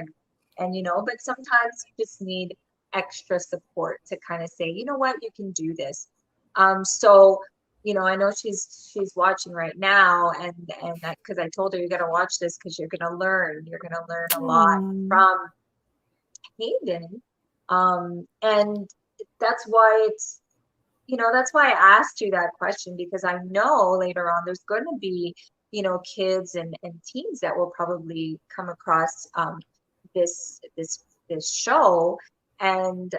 but sometimes you just need extra support to kind of say, you know what, you can do this. So, I know she's watching right now, and that, because I told her, you got to watch this because you're gonna learn a lot Oh. from Hayden. And that's why that's why I asked you that question, because I know later on there's going to be, kids and teens that will probably come across this show, and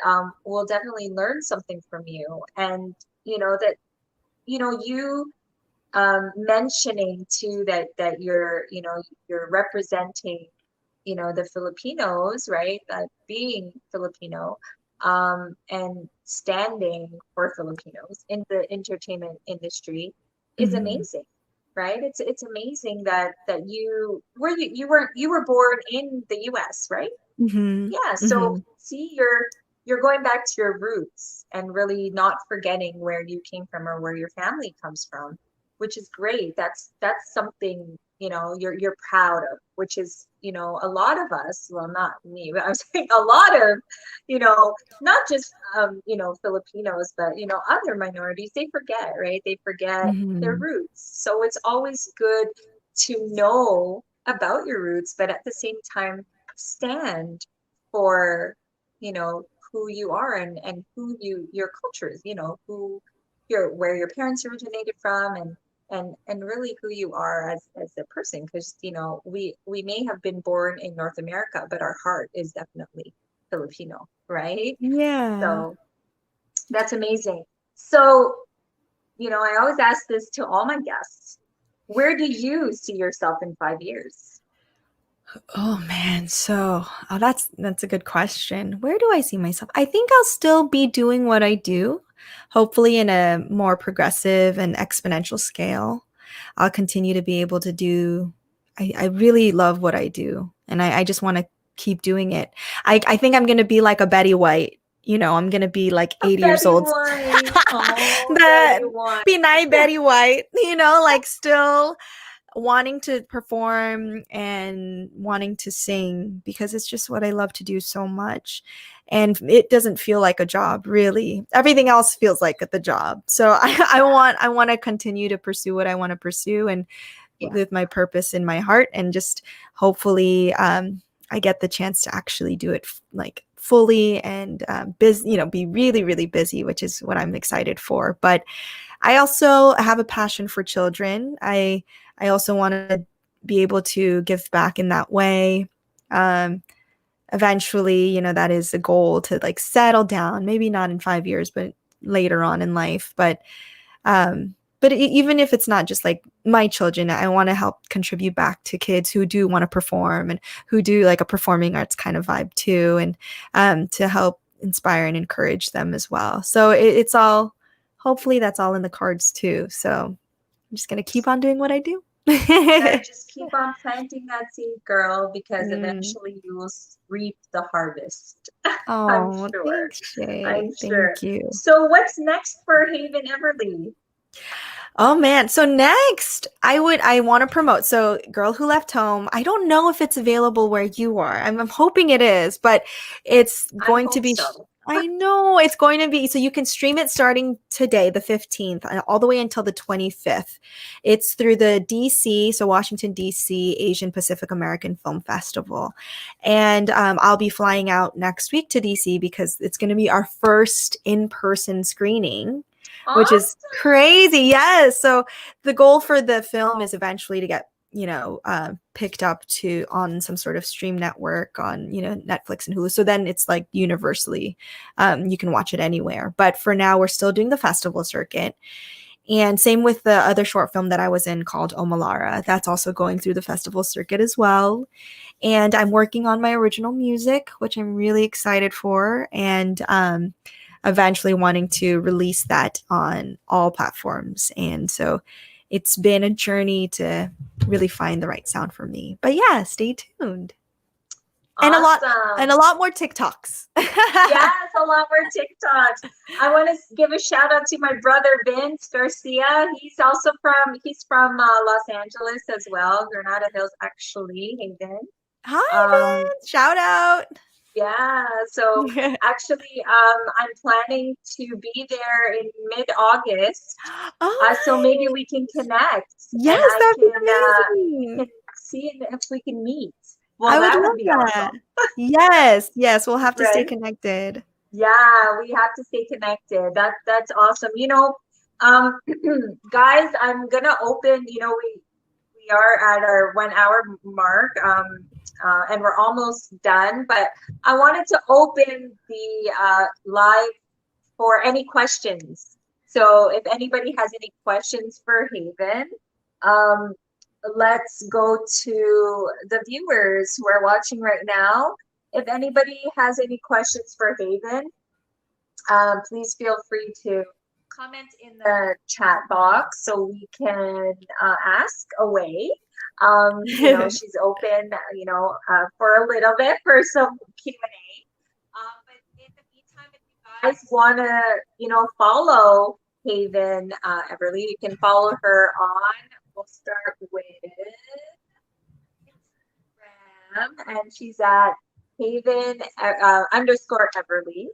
will definitely learn something from you. And that you mentioning too that you're representing the Filipinos, right? Being Filipino, and standing for Filipinos in the entertainment industry is Mm-hmm. amazing, right? It's amazing that you were born in the US, right? Mm-hmm. Yeah, so Mm-hmm. see, you're going back to your roots and really not forgetting where you came from or where your family comes from, which is great. That's something, you're proud of, which is, a lot of us, well, not me, but I'm saying a lot of, not just Filipinos, but other minorities, they forget, right? They forget their Mm-hmm. roots. So it's always good to know about your roots, but at the same time stand for who you are, and who your culture is, where your parents originated from, and really who you are as a person, because we may have been born in North America, but our heart is definitely Filipino, right? Yeah. So that's amazing. So I always ask this to all my guests: where do you see yourself in 5 years? Oh man, so that's a good question. Where do I see myself? I think I'll still be doing what I do, hopefully in a more progressive and exponential scale. I'll continue to be able to do. I really love what I do, and I just want to keep doing it. I think I'm gonna be like a Betty White. I'm gonna be like 80 years Betty old. White. Oh, Betty The White. be nice Betty White. Like still wanting to perform and wanting to sing because it's just what I love to do so much. And it doesn't feel like a job, really. Everything else feels like the job. So I want to continue to pursue what I want to pursue, and Yeah. with my purpose in my heart, and just hopefully I get the chance to actually do it like fully, and busy, be really, really busy, which is what I'm excited for. But I also have a passion for children. I also want to be able to give back in that way. Um, Eventually, that is a goal to like settle down. Maybe not in 5 years, but later on in life. But even if it's not just like my children, I want to help contribute back to kids who do want to perform and who do like a performing arts kind of vibe too, and to help inspire and encourage them as well. So it's all, hopefully that's all in the cards too. So I'm just gonna keep on doing what I do. You gotta just keep on planting that seed, girl, because Mm. eventually you will reap the harvest. I'm Oh, sure. thanks, Shay. I'm sure. Thank you. So what's next for Haven Everly? Oh man. So next, I want to promote. So Girl Who Left Home. I don't know if it's available where you are. I'm hoping it is, but it's I going to hope be so. I know it's going to be so you can stream it starting today, the 15th, all the way until the 25th. It's through the DC, so Washington DC Asian Pacific American Film Festival. And I'll be flying out next week to DC because it's going to be our first in-person screening, which is Awesome. crazy. Yes. So the goal for the film is eventually to get picked up to on some sort of stream network on Netflix and Hulu. So then it's like universally, you can watch it anywhere. But for now, we're still doing the festival circuit. And same with the other short film that I was in called Omalara. That's also going through the festival circuit as well. And I'm working on my original music, which I'm really excited for. And eventually wanting to release that on all platforms. And so it's been a journey to really find the right sound for me. But yeah, stay tuned. And a lot Awesome. and a lot more TikToks. Yes, a lot more TikToks. I want to give a shout out to my brother Vince Garcia. He's from Los Angeles as well, Granada Hills, actually, Haven. Hi, Um, Vince. Shout out. yeah, so actually, I'm planning to be there in mid-August. So Oh, maybe we can connect and yes, that'd be we can amazing. see if we can meet. Well, I would that would love be that. awesome, Yes, yes, we'll have to stay right? connected. Yeah, we have to stay connected. That's awesome. Um, guys, I'm gonna open. We are at our 1 hour mark, and we're almost done. But I wanted to open the live for any questions. So if anybody has any questions for Haven, um, let's go to the viewers who are watching right now. If anybody has any questions for Haven, please feel free to comment in the chat box so we can ask away. She's open, for a little bit for some Q&A. But in the meantime, if you guys want to, follow Haven Everly, you can follow her on. We'll start with Instagram, and she's at Haven underscore Everly,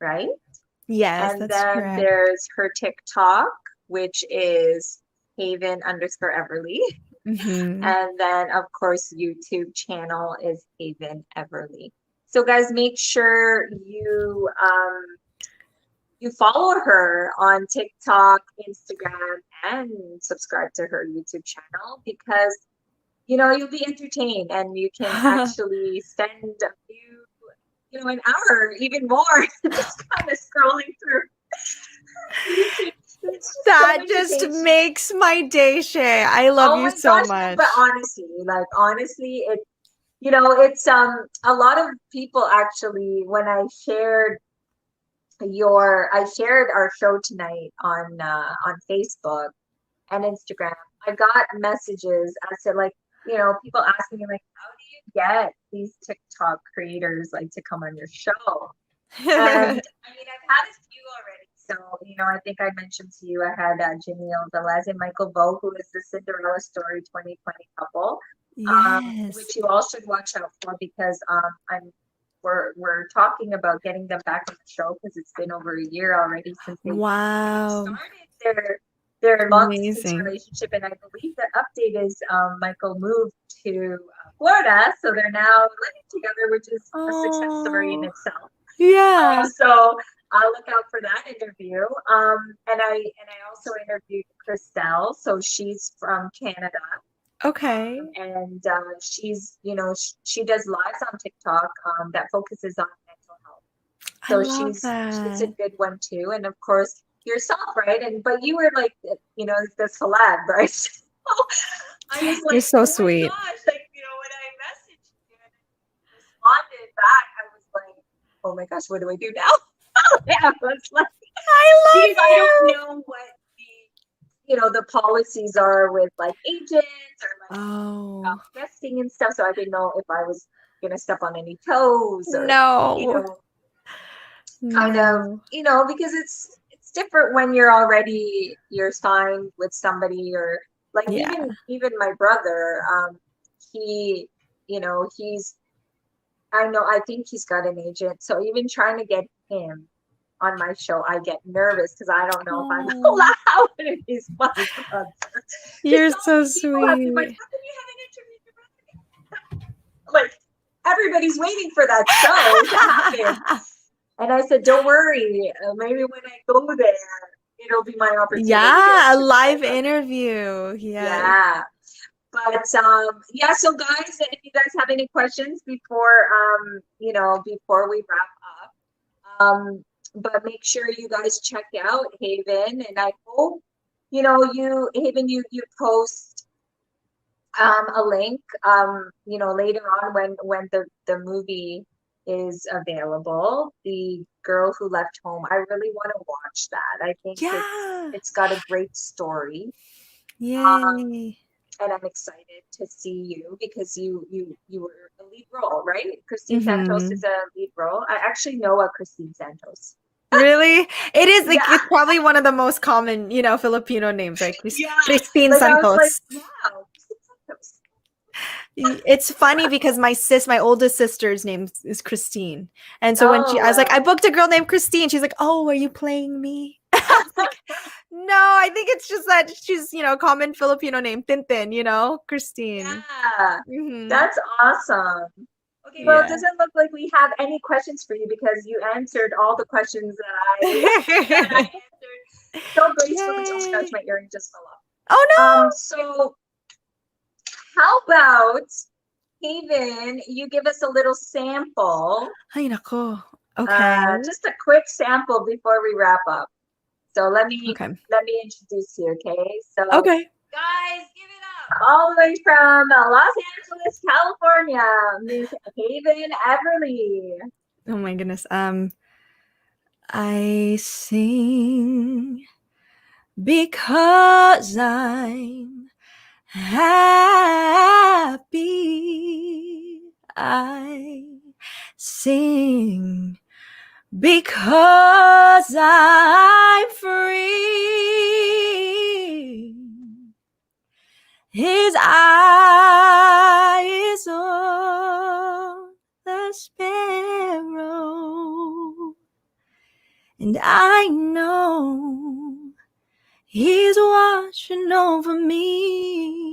right? Yes, And that's then correct. there's her TikTok, which is Haven underscore Everly. Hmm. And then, of course, YouTube channel is Haven Everly. So, guys, make sure you follow her on TikTok, Instagram, and subscribe to her YouTube channel because you'll be entertained and you can actually spend a few, an hour, even more, just kind of scrolling through YouTube. It's just so That just entertaining. makes my day, Shay. I love Oh you my so gosh, no, much. but honestly, it's a lot of people actually when I shared our show tonight on Facebook and Instagram. I got messages as to like, people asking me like, how do you get these TikTok creators like to come on your show? And I mean, I've had a few already. So, I think I mentioned to you, I had Jamil Velez and Michael Bowe, who is the Cinderella Story 2020 couple, Yes. which you all should watch out for because we're talking about getting them back on the show because it's been over a year already since they Wow. started their long distance Amazing. relationship, and I believe the update is Michael moved to Florida, so they're now living together, which is a success story in Oh, itself. yeah. So I'll look out for that interview. And I also interviewed Christelle, so she's from Canada. Okay. And she's, she does lives on TikTok that focuses on mental health. I So love she's a that. good one too. And of course yourself, right? But you were like, the celeb, right? So I was You're like, so oh my sweet. gosh, like, when I messaged you and responded back, I was like, oh my gosh, what do I do now? Yeah, I was like, I because I don't love know what the you know, the policies are with like agents or like Oh, guesting and stuff. So I didn't know if I was gonna step on any toes or, you no. know, kind of, No. you know, because it's different when you're signed with somebody, or like Yeah. even my brother, he, you know, I think he's got an agent. So even trying to get him on my show, I get nervous because I don't know if I'm Oh, allowed if he's my brother. Because you're so so many people have been like, sweet. how can you have an interview with your brother? Like everybody's waiting for that show to happen. And I said, don't worry, maybe when I go there, it'll be my opportunity to Yeah, a interview my live brother. interview. Yes. Yeah. But yeah, so guys, if you guys have any questions before you know, before we wrap up, but make sure you guys check out Haven, and I hope, you know, Haven, you post a link you know, later on when the movie is available, The Girl Who Left Home. I really want to watch that. I think Yeah. it's got a great story. Um, Yay. and I'm excited to see you because you were a lead role, right? Christine Santos Mm-hmm. is a lead role. I actually know a Christine Santos. Really? It is like Yeah, it's probably one of the most common, Filipino names, right? yeah. Christine Like I was like, Santos. wow, Christine Santos. It's funny because my oldest sister's name is Christine. And so when I was like, Oh, I booked a girl named Christine. She's like, oh, are you playing me? I was like, no, I think it's just that she's, common Filipino name, Tintin, Christine. yeah, Hmm. that's awesome. Okay, well, it Yeah. doesn't look like we have any questions for you because you answered all the questions that I answered so gracefully. Oh my gosh, Yay. my earring just fell off. Oh no. So how about Haven, you give us a little sample, Ay, nako. Okay. just a quick sample before we wrap up. So Okay. let me introduce you, okay? So Okay. guys, give it up all the way from Los Angeles, California, Miss Haven Everly. Oh my goodness. I sing because I'm happy. I sing because I'm free. His eye is on the sparrow, and I know he's watching over me.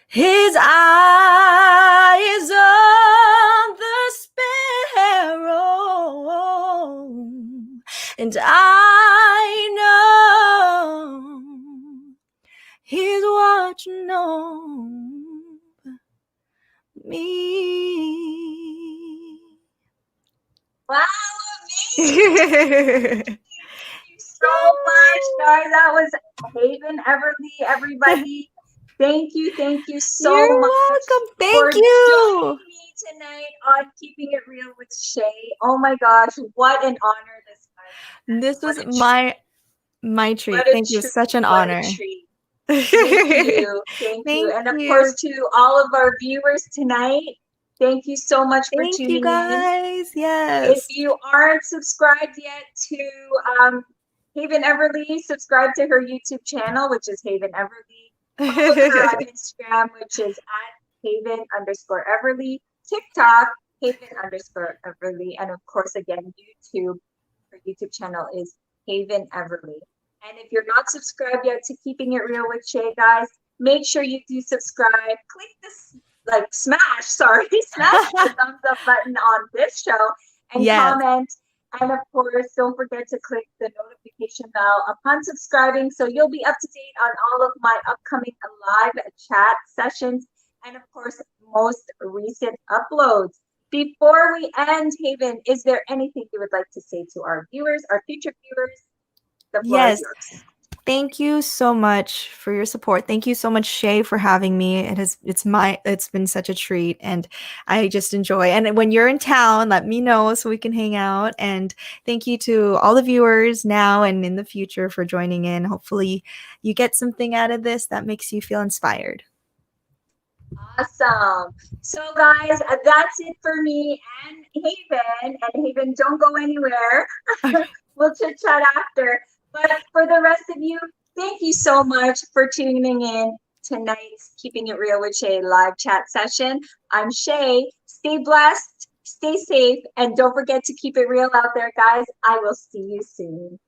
His eye is on the sparrow, and I know he's watching over me. Wow, amazing. Thank you so much, guys. That was Haven Everly, everybody. Thank you You're so much welcome. for Thank you. joining me tonight on Keeping It Real with Shay. Oh my gosh, what an honor this was. And This was my treat. Thank you. Such an what a honor. treat. Thank Thank you. Thank you. And of course, you. to all of our viewers tonight, thank you so much for Thank you tuning in. guys. If Yes. you aren't subscribed yet to Haven Everly, subscribe to her YouTube channel, which is Haven Everly. Follow her on Instagram, which is at Haven_Everly. TikTok, Haven_Everly. And of course, again, YouTube. Her YouTube channel is Haven Everly. And if you're not subscribed yet to Keeping It Real with Shay, guys, make sure you do subscribe. Click this, smash the thumbs up button on this show and Yes. comment. And of course, don't forget to click the notification bell upon subscribing so you'll be up to date on all of my upcoming live chat sessions and, of course, most recent uploads. Before we end, Haven, is there anything you would like to say to our viewers, our future viewers? The floor is Yes. yours. Thank you so much for your support. Thank you so much, Shay, for having me. It's been such a treat, and I just enjoy. And when you're in town, let me know so we can hang out. And thank you to all the viewers now and in the future for joining in. Hopefully, you get something out of this that makes you feel inspired. Awesome. So, guys, that's it for me and Haven. And Haven, don't go anywhere. We'll chit chat after. But for the rest of you, thank you so much for tuning in tonight's Keeping It Real with Shay live chat session. I'm Shay. Stay blessed, stay safe, and don't forget to keep it real out there, guys. I will see you soon.